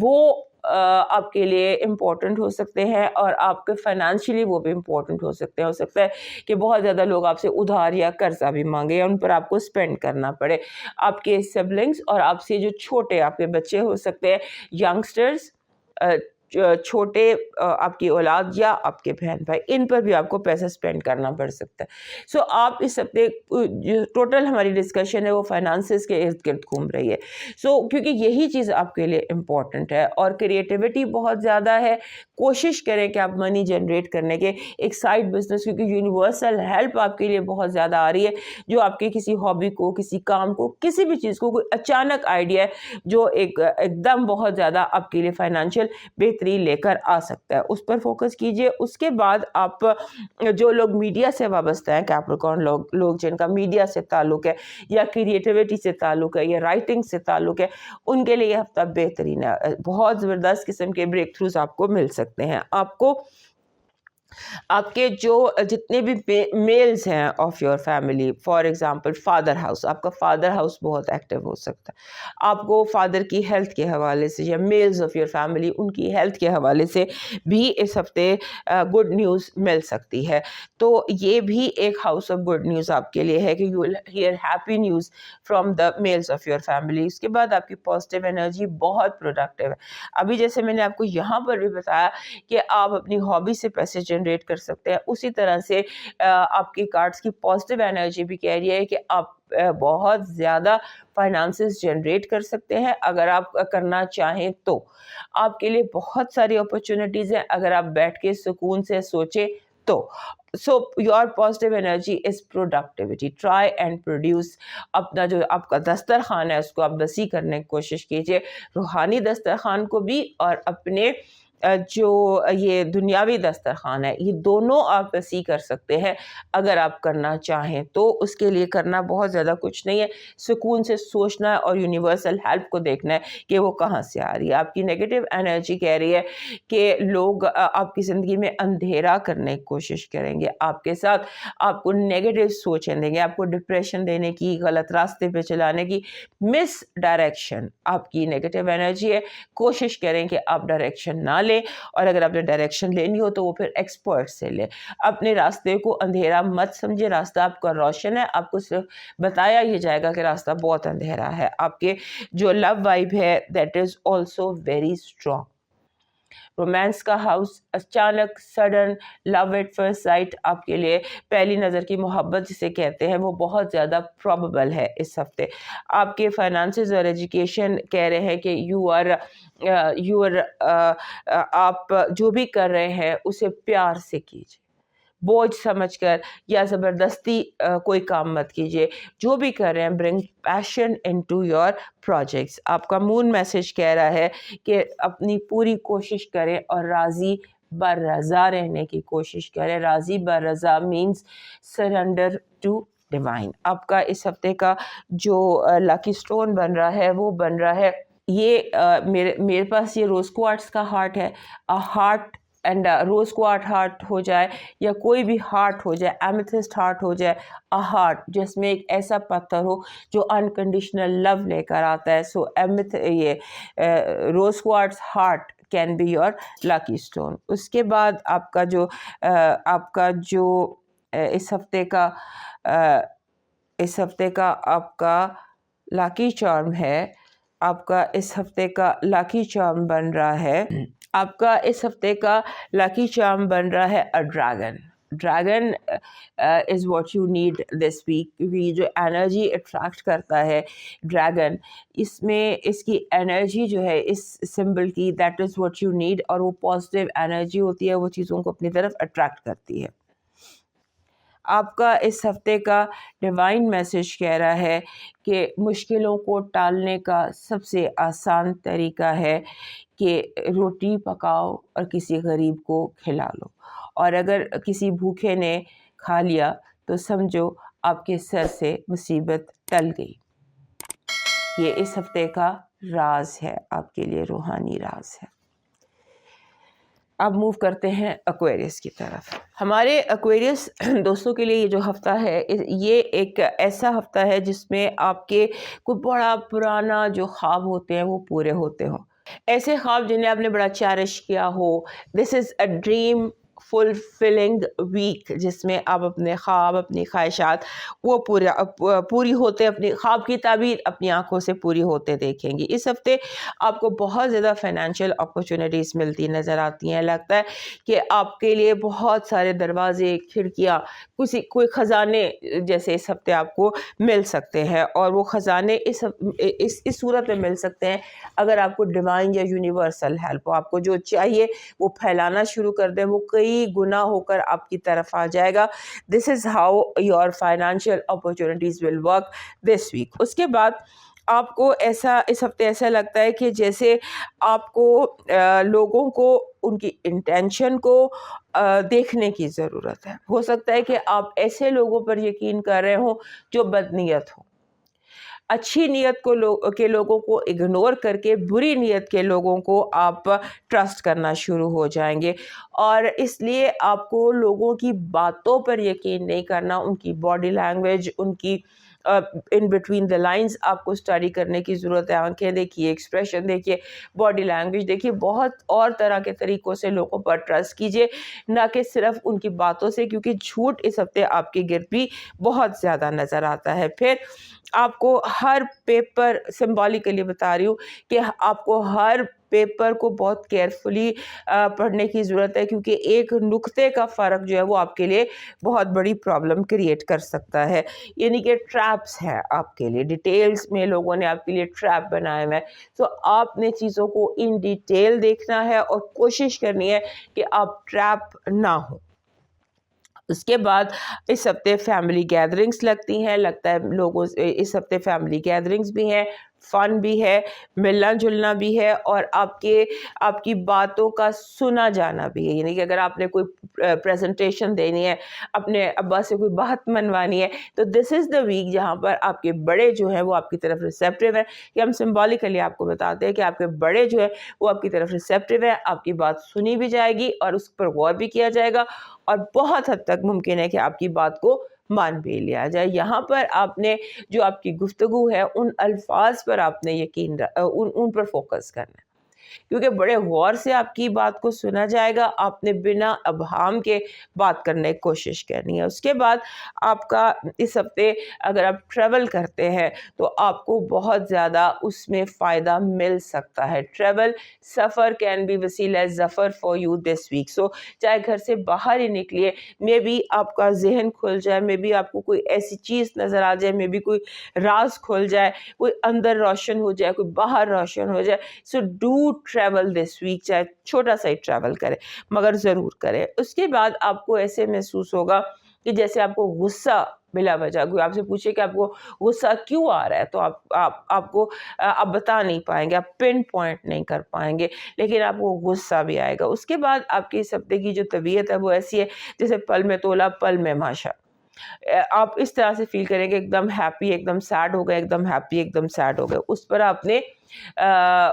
وہ آپ کے لیے امپورٹنٹ ہو سکتے ہیں، اور آپ کے فائنانشلی وہ بھی امپورٹنٹ ہو سکتے ہیں. ہو سکتا ہے کہ بہت زیادہ لوگ آپ سے ادھار یا قرضہ بھی مانگے یا ان پر آپ کو اسپینڈ کرنا پڑے. آپ کے سبلنگز اور آپ سے جو چھوٹے آپ کے بچے ہو سکتے ہیں، ینگسٹرز، چھوٹے آپ کی اولاد یا آپ کے بہن بھائی، ان پر بھی آپ کو پیسہ اسپینڈ کرنا پڑ سکتا ہے. سو آپ اس ہفتے جو ٹوٹل ہماری ڈسکشن ہے وہ فائنانسز کے ارد گرد گھوم رہی ہے. سو کیونکہ یہی چیز آپ کے لیے امپورٹنٹ ہے، اور کریٹیوٹی بہت زیادہ ہے. کوشش کریں کہ آپ منی جنریٹ کرنے کے ایک سائڈ بزنس، کیونکہ یونیورسل ہیلپ آپ کے لیے بہت زیادہ آ رہی ہے، جو آپ کے کسی ہابی کو، کسی کام کو، کسی بھی چیز کو، کوئی اچانک آئیڈیا ہے جو ایک دم بہت زیادہ آپ کے لیے فائنینشیل بہتری لے کر آ سکتا ہے، اس پر فوکس کیجئے. اس کے بعد آپ جو لوگ میڈیا سے وابستہ ہیں، کیپریکارن لوگ جن کا میڈیا سے تعلق ہے یا کریٹیوٹی سے تعلق ہے یا رائٹنگ سے تعلق ہے، ان کے لیے یہ ہفتہ بہترین ہے. بہت زبردست قسم کے بریک تھروز آپ کو مل سکتے ہیں. آپ کے جو جتنے بھی میلز ہیں of your family, for example father house, آپ کا فادر ہاؤس بہت ایکٹیو ہو سکتا ہے. آپ کو فادر کی ہیلتھ کے حوالے سے یا میلز آف یور فیملی ان کی ہیلتھ کے حوالے سے بھی اس ہفتے گڈ نیوز مل سکتی ہے. تو یہ بھی ایک ہاؤس آف گڈ نیوز آپ کے لیے ہے کہ you will hear happy news from the males of your family. اس کے بعد آپ کی پازیٹیو انرجی بہت پروڈکٹیو ہے. ابھی جیسے میں نے آپ کو یہاں پر بھی بتایا کہ آپ اپنی ہابی سے پیسے جنریٹ کر سکتے ہیں، اسی طرح سے آپ کی کارڈز کی پازیٹیو انرجی بھی کہہ رہی ہے کہ آپ بہت زیادہ فائنانسز جنریٹ کر سکتے ہیں اگر آپ کرنا چاہیں تو. آپ کے لیے بہت ساری اپرچونٹیز ہیں اگر آپ بیٹھ کے سکون سے سوچیں تو. So your positive energy is productivity. Try and produce. اپنا جو آپ کا دسترخوان ہے اس کو آپ وسیع کرنے کی کوشش کیجئے، روحانی دسترخوان کو بھی اور اپنے جو یہ دنیاوی دسترخوان ہے یہ دونوں آپ وسیع کر سکتے ہیں اگر آپ کرنا چاہیں تو. اس کے لیے کرنا بہت زیادہ کچھ نہیں ہے, سکون سے سوچنا ہے اور یونیورسل ہیلپ کو دیکھنا ہے کہ وہ کہاں سے آ رہی ہے. آپ کی نیگیٹو انرجی کہہ رہی ہے کہ لوگ آپ کی زندگی میں اندھیرا کرنے کی کوشش کریں گے, آپ کے ساتھ آپ کو نیگیٹو سوچیں دیں گے, آپ کو ڈپریشن دینے کی, غلط راستے پہ چلانے کی, مس ڈائریکشن آپ کی نیگیٹو انرجی ہے. کوشش کریں کہ آپ ڈائریکشن نہ لیں, اور اگر آپ نے ڈائریکشن لینی ہو تو وہ پھر ایکسپرٹ سے لیں. اپنے راستے کو اندھیرا مت سمجھے, راستہ آپ کا روشن ہے, آپ کو صرف بتایا ہی جائے گا کہ راستہ بہت اندھیرا ہے. آپ کے جو لو وائب ہے that is also very strong. Romance کا ہاؤس, اچانک sudden love at first sight, آپ کے لیے پہلی نظر کی محبت جسے کہتے ہیں وہ بہت زیادہ پروبیبل ہے اس ہفتے. آپ کے فائنانسز اور ایجوکیشن کہہ رہے ہیں کہ آپ جو بھی کر رہے ہیں اسے پیار سے کیجیے, بوجھ سمجھ کر یا زبردستی کوئی کام مت کیجیے. جو بھی کر رہے ہیں برنگ پیشن انٹو یور پروجیکٹس. آپ کا مون میسج کہہ رہا ہے کہ اپنی پوری کوشش کریں اور راضی بر رضا رہنے کی کوشش کریں. راضی بر رضا مینز سرنڈر ٹو ڈیوائن. آپ کا اس ہفتے کا جو لاکی سٹون بن رہا ہے وہ بن رہا ہے, یہ میرے پاس یہ روز کوارٹز کا ہارٹ ہے. ہارٹ اینڈ روز کوارٹ ہارٹ ہو جائے یا کوئی بھی ہارٹ ہو جائے, ایمیتھسٹ ہارٹ ہو جائے, ہارٹ جس میں ایک ایسا پتھر ہو جو انکنڈیشنل لو لے کر آتا ہے. سو یہ rose quartz heart can be your lucky stone. اس کے بعد آپ کا جو اس ہفتے کا آپ کا لاکی چارم ہے, آپ کا اس ہفتے کا لاکی چارم بن رہا ہے, آپ کا اس ہفتے کا لاکی چارم بن رہا ہے dragon. Dragon is what you need this week, کیونکہ جو انرجی اٹریکٹ کرتا ہے ڈریگن, اس میں اس کی انرجی جو ہے اس سمبل کی that is what you need, اور وہ پازیٹیو انرجی ہوتی ہے, وہ چیزوں کو اپنی طرف اٹریکٹ کرتی ہے. آپ کا اس ہفتے کا ڈیوائن میسج کہہ رہا ہے کہ مشکلوں کو ٹالنے کا سب سے آسان طریقہ ہے کہ روٹی پکاؤ اور کسی غریب کو کھلا لو, اور اگر کسی بھوکے نے کھا لیا تو سمجھو آپ کے سر سے مصیبت ٹل گئی. یہ اس ہفتے کا راز ہے, آپ کے لیے روحانی راز ہے. اب موو کرتے ہیں ایکویریس کی طرف. ہمارے ایکویریس دوستوں کے لیے یہ جو ہفتہ ہے یہ ایک ایسا ہفتہ ہے جس میں آپ کے کوئی بڑا پرانا جو خواب ہوتے ہیں وہ پورے ہوتے ہوں. ایسے خواب جنہیں آپ نے بڑا چیرش کیا ہو. دس is a dream fulfilling week, جس میں آپ اپنے خواب, اپنی خواہشات وہ پوری ہوتے, اپنی خواب کی تعبیر اپنی آنکھوں سے پوری ہوتے دیکھیں گی. اس ہفتے آپ کو بہت زیادہ فائنینشیل اپرچونیٹیز ملتی نظر آتی ہیں. لگتا ہے کہ آپ کے لیے بہت سارے دروازے, کھڑکیاں, کوئی خزانے جیسے اس ہفتے آپ کو مل سکتے ہیں, اور وہ خزانے اس صورت میں مل سکتے ہیں اگر آپ کو ڈیوائن یا یونیورسل ہیلپ ہو. آپ کو جو چاہیے وہ پھیلانا شروع کر دیں, وہ کئی گنا ہو کر آپ کی طرف آ جائے گا. This is how your financial opportunities will work this week. اس کے بعد آپ کو اس ہفتے ایسا لگتا ہے کہ جیسے آپ کو لوگوں کو ان کی انٹینشن کو دیکھنے کی ضرورت ہے. ہو سکتا ہے کہ آپ ایسے لوگوں پر یقین کر رہے ہوں جو بد نیت ہوں. اچھی نیت کے لوگوں کو اگنور کر کے بری نیت کے لوگوں کو آپ ٹرسٹ کرنا شروع ہو جائیں گے, اور اس لیے آپ کو لوگوں کی باتوں پر یقین نہیں کرنا. ان کی باڈی لینگویج, ان کی ان بٹوین دا لائنز آپ کو اسٹڈی کرنے کی ضرورت ہے. آنکھیں دیکھیے, ایکسپریشن دیکھیے, باڈی لینگویج دیکھیے, بہت اور طرح کے طریقوں سے لوگوں پر ٹرسٹ کیجیے, نہ کہ صرف ان کی باتوں سے, کیونکہ جھوٹ اس ہفتے آپ کے گرد بھی بہت زیادہ نظر آتا ہے. پھر آپ کو ہر پیپر, سمبولیکلی بتا رہی ہوں کہ آپ کو ہر پیپر کو بہت کیئرفلی پڑھنے کی ضرورت ہے, کیونکہ ایک نقطے کا فرق جو ہے وہ آپ کے لیے بہت بڑی پرابلم کریٹ کر سکتا ہے. یعنی کہ ٹریپس ہے آپ کے لیے, ڈیٹیلز میں لوگوں نے آپ کے لیے ٹریپ بنائے ہوئے ہیں. تو آپ نے چیزوں کو ان ڈیٹیل دیکھنا ہے اور کوشش کرنی ہے کہ آپ ٹریپ نہ ہو. اس کے بعد اس ہفتے فیملی گیدرنگس لگتی ہیں, لگتا ہے لوگوں اس ہفتے فیملی گیدرنگس بھی ہیں, فن بھی ہے, ملنا جلنا بھی ہے, اور آپ کی باتوں کا سنا جانا بھی ہے. یعنی کہ اگر آپ نے کوئی پریزنٹیشن دینی ہے, اپنے ابا سے کوئی بات منوانی ہے, تو دس از دا ویک جہاں پر آپ کے بڑے جو ہیں وہ آپ کی طرف ریسیپٹیو ہیں. کہ ہم سمبولیکلی آپ کو بتاتے ہیں کہ آپ کے بڑے جو ہیں وہ آپ کی طرف ریسیپٹیو ہیں, آپ کی بات سنی بھی جائے گی اور اس پر غور بھی کیا جائے گا, اور بہت حد تک ممکن ہے کہ آپ کی بات کو مان بھی لیا جائے. یہاں پر آپ نے جو آپ کی گفتگو ہے ان الفاظ پر آپ نے ان پر فوکس کرنا ہے, کیونکہ بڑے غور سے آپ کی بات کو سنا جائے گا. آپ نے بنا ابہام کے بات کرنے کی کوشش کرنی ہے. اس کے بعد آپ کا اس ہفتے اگر آپ ٹریول کرتے ہیں تو آپ کو بہت زیادہ اس میں فائدہ مل سکتا ہے. ٹریول سفر کین بی وسیلہ ظفر فار یو دس ویک. سو چاہے گھر سے باہر ہی نکلیے, مے بی آپ کا ذہن کھل جائے, مے بی آپ کو کوئی ایسی چیز نظر آ جائے, مے بی کوئی راز کھل جائے, کوئی اندر روشن ہو جائے, کوئی باہر روشن ہو جائے. So do travel this week, چاہے چھوٹا سا ہی ٹریول کرے مگر ضرور کرے. اس کے بعد آپ کو ایسے محسوس ہوگا کہ جیسے آپ کو غصہ بلا وجہ, کوئی آپ سے پوچھے کہ آپ کو غصہ کیوں آ رہا ہے, تو آپ بتا نہیں پائیں گے, آپ پن پوائنٹ نہیں کر پائیں گے, لیکن آپ کو غصہ بھی آئے گا. اس کے بعد آپ کی اس ہفتے کی جو طبیعت ہے وہ ایسی ہے جیسے پل میں تولا پل میں ماشا. آپ اس طرح سے فیل کریں گے ایک دم ہیپی, ایک دم سیڈ ہو گئے, ایک دم ہیپی, ایک دم سیڈ ہو گئے. اس پر آپ نے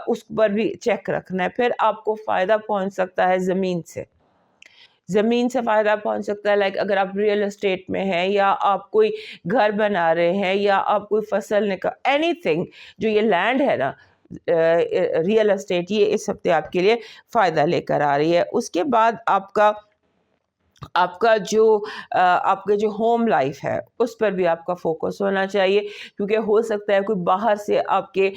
اس پر بھی چیک رکھنا ہے. پھر آپ کو فائدہ پہنچ سکتا ہے زمین سے فائدہ پہنچ سکتا ہے. لائک اگر آپ ریئل اسٹیٹ میں ہیں, یا آپ کوئی گھر بنا رہے ہیں, یا آپ کوئی فصل اینی تھنگ, جو یہ لینڈ ہے نا, ریئل اسٹیٹ, یہ اس ہفتے آپ کے لیے فائدہ لے کر آ رہی ہے. اس کے بعد آپ کا جو ہوم لائف ہے اس پر بھی آپ کا فوکس ہونا چاہیے, کیونکہ ہو سکتا ہے کوئی باہر سے آپ کے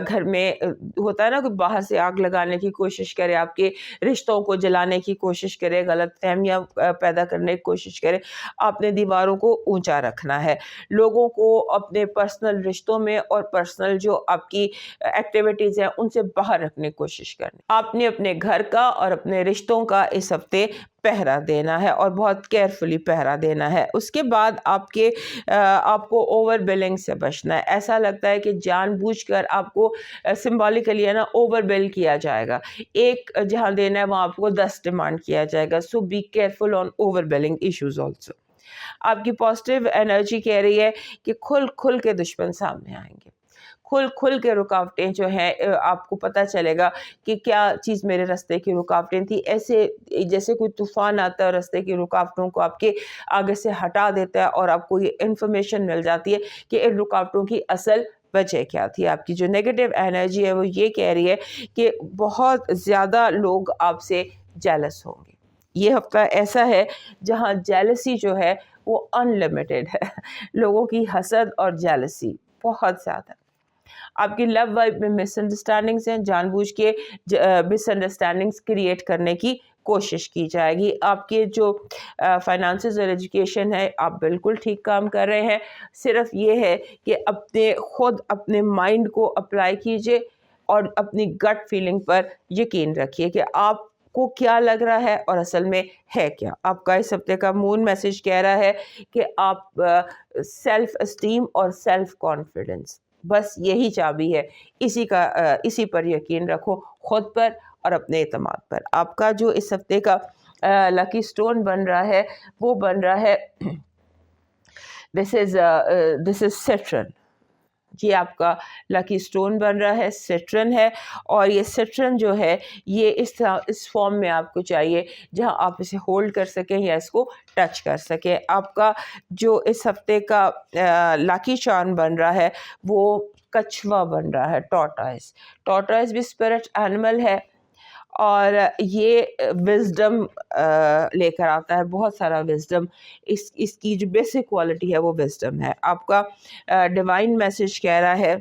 گھر میں ہوتا ہے نا, کوئی باہر سے آگ لگانے کی کوشش کرے, آپ کے رشتوں کو جلانے کی کوشش کرے, غلط فہمیاں پیدا کرنے کی کوشش کرے. آپ نے دیواروں کو اونچا رکھنا ہے, لوگوں کو اپنے پرسنل رشتوں میں اور پرسنل جو آپ کی ایکٹیویٹیز ہیں ان سے باہر رکھنے کی کوشش کرنی. آپ نے اپنے گھر کا اور اپنے رشتوں کا اس ہفتے پہرا دینا ہے, اور بہت کیئرفلی پہرا دینا ہے. اس کے بعد آپ کو اوور بلنگ سے بچنا ہے. ایسا لگتا ہے کہ جان بوجھ کر آپ کو سمبولیکلی ہے نا اوور بل کیا جائے گا, ایک جہاں دینا ہے وہاں آپ کو 10 ڈیمانڈ کیا جائے گا. So be careful on over billing issues also. آپ کی پازیٹیو انرجی کہہ رہی ہے کہ کھل کے دشمن سامنے آئیں گے, کھل کے رکاوٹیں جو ہیں آپ کو پتہ چلے گا کہ کیا چیز میرے راستے کی رکاوٹیں تھی. ایسے جیسے کوئی طوفان آتا ہے اور راستے کی رکاوٹوں کو آپ کے آگے سے ہٹا دیتا ہے, اور آپ کو یہ انفارمیشن مل جاتی ہے کہ ان رکاوٹوں کی اصل وجہ کیا تھی. آپ کی جو نیگیٹو انرجی ہے وہ یہ کہہ رہی ہے کہ بہت زیادہ لوگ آپ سے جیلس ہوں گے. یہ ہفتہ ایسا ہے جہاں جیلسی جو ہے وہ ان لمیٹڈ ہے, لوگوں کی حسد اور جیلسی بہت زیادہ. آپ کی لو لائف میں مس انڈرسٹینڈنگز ہیں, جان بوجھ کے مس انڈرسٹینڈنگز کریٹ کرنے کی کوشش کی جائے گی. آپ کے جو فائنانسز اور ایجوکیشن ہے آپ بالکل ٹھیک کام کر رہے ہیں. صرف یہ ہے کہ اپنے مائنڈ کو اپلائی کیجئے اور اپنی گٹ فیلنگ پر یقین رکھیے کہ آپ کو کیا لگ رہا ہے اور اصل میں ہے کیا. آپ کا اس ہفتے کا مون میسج کہہ رہا ہے کہ آپ سیلف اسٹیم اور سیلف کانفیڈنس, بس یہی چابی ہے, اسی پر یقین رکھو, خود پر اور اپنے اعتماد پر. آپ کا جو اس ہفتے کا لکی سٹون بن رہا ہے وہ بن رہا ہے دس از سٹرن. یہ آپ کا لکی سٹون بن رہا ہے, سٹرن ہے. اور یہ سٹرن جو ہے یہ اس فارم میں آپ کو چاہیے جہاں آپ اسے ہولڈ کر سکیں یا اس کو ٹچ کر سکیں. آپ کا جو اس ہفتے کا لکی چارم بن رہا ہے وہ کچھوا بن رہا ہے, ٹورٹوائز بھی اسپرٹ اینیمل ہے, اور یہ وزڈم لے کر آتا ہے, بہت سارا وزڈم. اس کی جو بیسک کوالٹی ہے وہ وزڈم ہے. آپ کا ڈیوائن میسج کہہ رہا ہے,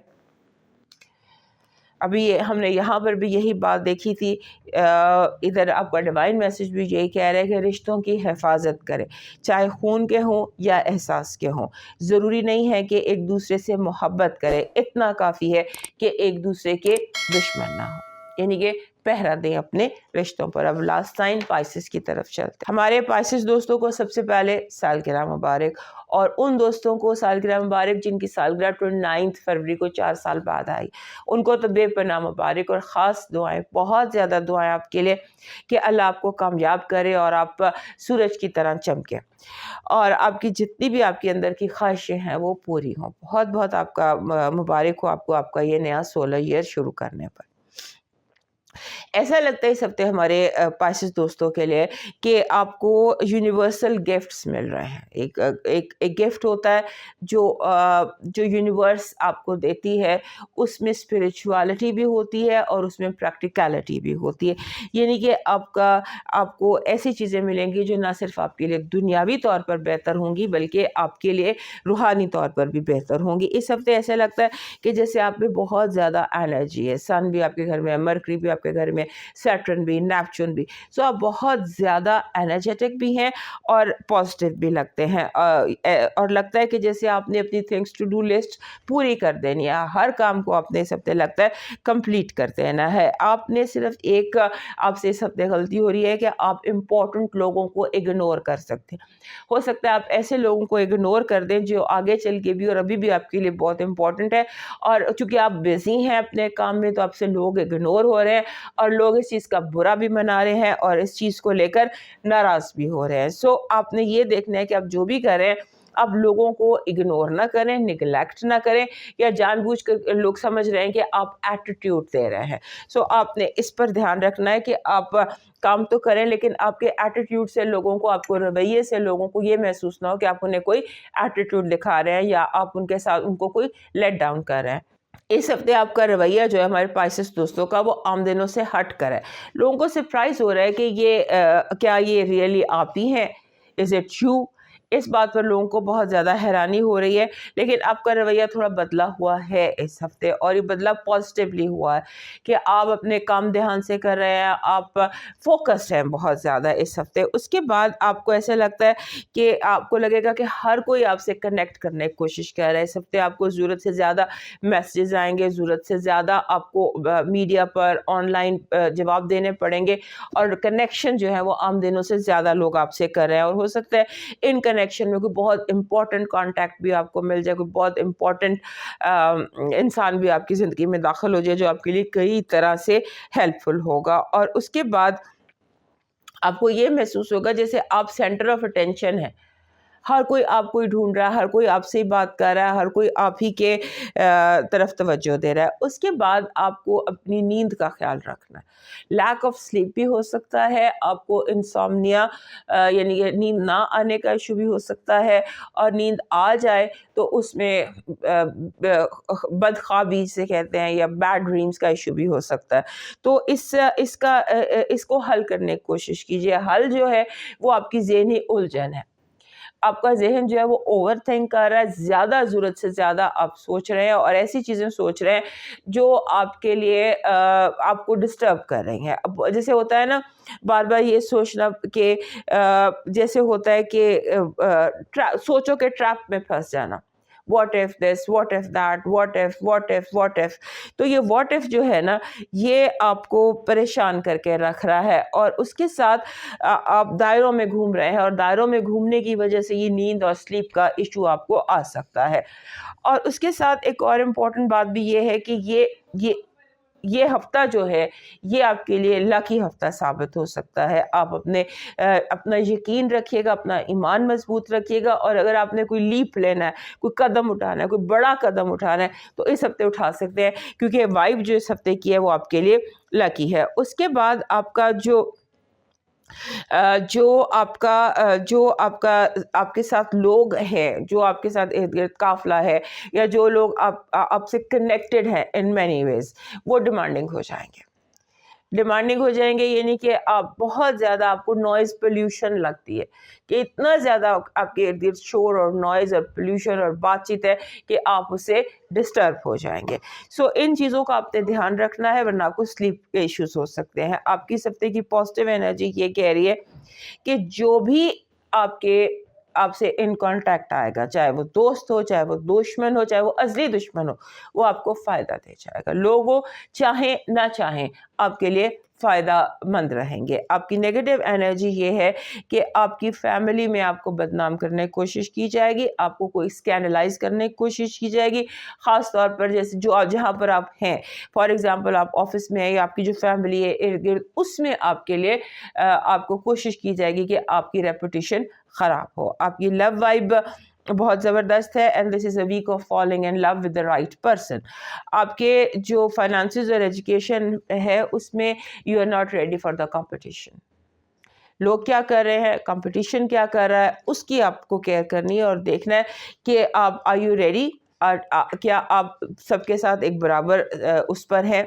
ابھی ہم نے یہاں پر بھی یہی بات دیکھی تھی, ادھر آپ کا ڈیوائن میسج بھی یہی کہہ رہا ہے کہ رشتوں کی حفاظت کرے, چاہے خون کے ہوں یا احساس کے ہوں. ضروری نہیں ہے کہ ایک دوسرے سے محبت کرے, اتنا کافی ہے کہ ایک دوسرے کے دشمن نہ ہوں. یعنی کہ پہرا دیں اپنے رشتوں پر. اب لاسٹ سائن پائسس کی طرف چلتے ہیں. ہمارے پائسس دوستوں کو سب سے پہلے سالگرہ مبارک, اور ان دوستوں کو سالگرہ مبارک جن کی سالگرہ 29 فروری کو 4 سال بعد آئی, ان کو تو بے پناہ مبارک, اور خاص دعائیں, بہت زیادہ دعائیں آپ کے لیے کہ اللہ آپ کو کامیاب کرے اور آپ سورج کی طرح چمکیں, اور آپ کی جتنی بھی آپ کے اندر کی خواہشیں ہیں وہ پوری ہوں. بہت بہت آپ کا مبارک ہو آپ کو آپ کا یہ نیا 16 ایئر شروع کرنے پر. ایسا لگتا ہے اس ہفتے ہمارے پائسس دوستوں کے لیے کہ آپ کو یونیورسل گفٹس مل رہے ہیں. ایک گفٹ ہوتا ہے جو یونیورس آپ کو دیتی ہے, اس میں اسپریچوالٹی بھی ہوتی ہے اور اس میں پریکٹیکلٹی بھی ہوتی ہے. یعنی کہ آپ کو ایسی چیزیں ملیں گی جو نہ صرف آپ کے لیے دنیاوی طور پر بہتر ہوں گی بلکہ آپ کے لیے روحانی طور پر بھی بہتر ہوں گی. اس ہفتے ایسا لگتا ہے کہ جیسے آپ میں بہت زیادہ انرجی ہے. سن بھی آپ کے گھر میں ہے, مرکری بھی آپ کے گھر میں, سیٹرن بھی, نیپچون بھی. سو آپ بہت زیادہ انرجیٹک بھی ہیں اور پازیٹیو بھی لگتے ہیں, اور لگتا ہے کہ جیسے آپ نے اپنی تھنگس ٹو ڈو لسٹ پوری کر دینی ہے. ہر کام کو آپ نے اس ہفتے لگتا ہے کمپلیٹ کر دینا ہے. آپ نے صرف آپ سے اس ہفتے غلطی ہو رہی ہے کہ آپ امپورٹنٹ لوگوں کو اگنور کر سکتے ہیں. ہو سکتا ہے آپ ایسے لوگوں کو اگنور کر دیں جو آگے چل کے بھی اور ابھی بھی آپ کے لیے بہت امپورٹنٹ ہے, اور چونکہ آپ بزی ہیں اپنے کام میں تو آپ سے لوگ اگنور ہو رہے ہیں اور لوگ اس چیز کا برا بھی منا رہے ہیں اور اس چیز کو لے کر ناراض بھی ہو رہے ہیں. سو آپ نے یہ دیکھنا ہے کہ آپ جو بھی کریں آپ لوگوں کو اگنور نہ کریں, نگلیکٹ نہ کریں, یا جان بوجھ کر لوگ سمجھ رہے ہیں کہ آپ ایٹیٹیوڈ دے رہے ہیں. سو آپ نے اس پر دھیان رکھنا ہے کہ آپ کام تو کریں لیکن آپ کے ایٹیٹیوڈ سے لوگوں کو, آپ کو رویے سے لوگوں کو یہ محسوس نہ ہو کہ آپ انہیں کوئی ایٹیٹیوڈ دکھا رہے ہیں یا آپ ان کے ساتھ ان کو کوئی لیٹ ڈاؤن کر رہے ہیں. اس ہفتے آپ کا رویہ جو ہے ہمارے پائسس دوستوں کا وہ عام دنوں سے ہٹ کر ہے. لوگوں کو سرپرائز ہو رہا ہے کہ کیا یہ ریئلی آپ ہی ہیں, از اٹ یو. اس بات پر لوگوں کو بہت زیادہ حیرانی ہو رہی ہے, لیکن آپ کا رویہ تھوڑا بدلا ہوا ہے اس ہفتے, اور یہ بدلا پازیٹیولی ہوا ہے کہ آپ اپنے کام دھیان سے کر رہے ہیں, آپ فوکسڈ ہیں بہت زیادہ اس ہفتے. اس کے بعد آپ کو ایسا لگتا ہے کہ آپ کو لگے گا کہ ہر کوئی آپ سے کنیکٹ کرنے کی کوشش کر رہا ہے. اس ہفتے آپ کو ضرورت سے زیادہ میسیجز آئیں گے, ضرورت سے زیادہ آپ کو میڈیا پر آن لائن جواب دینے پڑیں گے, اور کنیکشن جو ہے وہ عام دنوں سے زیادہ لوگ آپ سے کر رہے ہیں. اور ہو سکتا ہے ان کنیکشن میں کوئی بہت امپورٹنٹ کانٹیکٹ بھی آپ کو مل جائے, کوئی بہت امپورٹنٹ انسان بھی آپ کی زندگی میں داخل ہو جائے جو آپ کے لیے کئی طرح سے ہیلپ فل ہوگا. اور اس کے بعد آپ کو یہ محسوس ہوگا جیسے آپ سینٹر آف اٹینشن ہیں, ہر کوئی آپ کو ہی ڈھونڈ رہا ہے, ہر کوئی آپ سے ہی بات کر رہا ہے, ہر کوئی آپ ہی کے طرف توجہ دے رہا ہے. اس کے بعد آپ کو اپنی نیند کا خیال رکھنا ہے. لیک آف سلیپ بھی ہو سکتا ہے, آپ کو انسومنیا یعنی کہ نیند نہ آنے کا ایشو بھی ہو سکتا ہے, اور نیند آ جائے تو اس میں بدخوابی سے کہتے ہیں یا بیڈ ڈریمز کا ایشو بھی ہو سکتا ہے. تو اس کو حل کرنے کی کوشش کیجیے. حل جو ہے وہ آپ کی ذہنی الجھن ہے. آپ کا ذہن جو ہے وہ اوور تھنک کر رہا ہے, زیادہ ضرورت سے زیادہ آپ سوچ رہے ہیں اور ایسی چیزیں سوچ رہے ہیں جو آپ کے لیے آپ کو ڈسٹرب کر رہی ہیں. اب جیسے ہوتا ہے نا بار بار یہ سوچنا کہ جیسے ہوتا ہے کہ سوچو کہ ٹریپ میں پھنس جانا, what if this, what if that, what if what if what if. تو یہ واٹ ایف جو ہے نا یہ آپ کو پریشان کر کے رکھ رہا ہے, اور اس کے ساتھ آپ دائروں میں گھوم رہے ہیں, اور دائروں میں گھومنے کی وجہ سے یہ نیند اور سلیپ کا ایشو آپ کو آ سکتا ہے. اور اس کے ساتھ ایک اور امپورٹنٹ بات بھی یہ ہے کہ یہ ہفتہ جو ہے یہ آپ کے لیے لکی ہفتہ ثابت ہو سکتا ہے. آپ اپنا یقین رکھیے گا, اپنا ایمان مضبوط رکھیے گا, اور اگر آپ نے کوئی لیپ لینا ہے, کوئی قدم اٹھانا ہے, کوئی بڑا قدم اٹھانا ہے تو اس ہفتے اٹھا سکتے ہیں, کیونکہ وائب جو اس ہفتے کی ہے وہ آپ کے لیے لکی ہے. اس کے بعد آپ کا آپ کے ساتھ لوگ ہیں, جو آپ کے ساتھ ارد گرد قافلہ ہے, یا جو لوگ آپ سے کنیکٹڈ ہیں ان مینی ویز, وہ ڈیمانڈنگ ہو جائیں گے. یعنی کہ آپ بہت زیادہ, آپ کو نوائز پولیوشن لگتی ہے کہ اتنا زیادہ آپ کے ارد گرد شور اور نوائز اور پولیوشن اور بات چیت ہے کہ آپ اسے ڈسٹرب ہو جائیں گے. سو ان چیزوں کا آپ نے دھیان رکھنا ہے, ورنہ آپ کو سلیپ کے ایشوز ہو سکتے ہیں. آپ کی اس ہفتے کی پازیٹیو انرجی یہ کہہ رہی ہے کہ جو بھی آپ سے ان کانٹیکٹ آئے گا, چاہے وہ دوست ہو, چاہے وہ دشمن ہو, چاہے وہ ازلی دشمن ہو, وہ آپ کو فائدہ دے جائے گا. لوگ وہ چاہیں نہ چاہیں آپ کے لیے فائدہ مند رہیں گے. آپ کی نیگیٹو انرجی یہ ہے کہ آپ کی فیملی میں آپ کو بدنام کرنے کی کوشش کی جائے گی, آپ کو کوئی اسکینڈلائز کرنے کی کوشش کی جائے گی, خاص طور پر جیسے جہاں پر آپ ہیں, فار ایگزامپل آپ آفس میں ہیں یا آپ کی جو فیملی ہے ارد گرد, اس میں آپ کے لیے آپ کو کوشش کی جائے گی کہ آپ کی ریپوٹیشن خراب ہو. آپ کی لو وائب بہت زبردست ہے, and this is a week of falling in love with the right person. آپ کے جو فائنانسز اور ایجوکیشن ہے اس میں you are not ready for the competition. لوگ کیا کر رہے ہیں, کمپٹیشن کیا کر رہا ہے, اس کی آپ کو کیئر کرنی ہے اور دیکھنا ہے کہ آپ آر یو ریڈی, کیا آپ سب کے ساتھ ایک برابر اس پر ہے.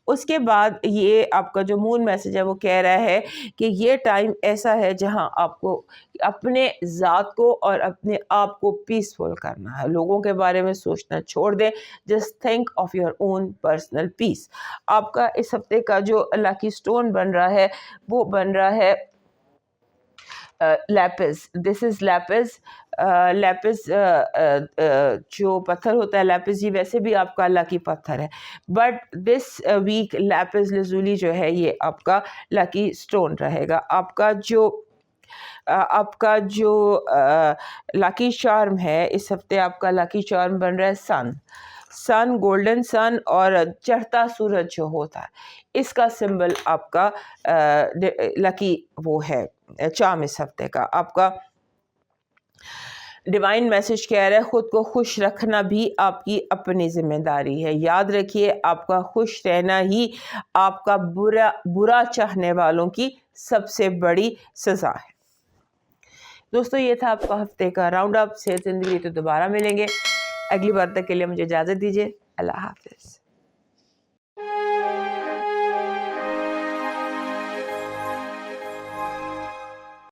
اس کے بعد یہ آپ کا جو مون میسج ہے وہ کہہ رہا ہے کہ یہ ٹائم ایسا ہے جہاں آپ کو اپنے ذات کو اور اپنے آپ کو پیسفل کرنا ہے, لوگوں کے بارے میں سوچنا چھوڑ دیں, just think of your own personal peace. آپ کا اس ہفتے کا جو اللہ کی سٹون بن رہا ہے وہ بن رہا ہے لیپس. دس از لیپس. لیپس جو پتھر ہوتا ہے لیپس, یہ ویسے بھی آپ کا لکی پتھر ہے, بٹ دس ویک لیپس لزولی جو ہے یہ آپ کا لکی سٹون رہے گا. آپ کا جو لکی چارم ہے اس ہفتے, آپ کا لکی چارم بن رہا ہے سن, گولڈن سن, اور چڑھتا سورج جو ہوتا ہے اس کا سمبل آپ کا لکی وہ ہے چارم اس ہفتے کا. آپ کا ڈیوائن میسج کہہ رہا ہے خود کو خوش رکھنا بھی آپ کی اپنی ذمہ داری ہے. یاد رکھیے آپ کا خوش رہنا ہی آپ کا برا چاہنے والوں کی سب سے بڑی سزا ہے. دوستو یہ تھا آپ کا ہفتے کا راؤنڈ اپ. صحت زندگی تو دوبارہ ملیں گے, اگلی بار تک کے لیے مجھے اجازت دیجیے. اللہ حافظ.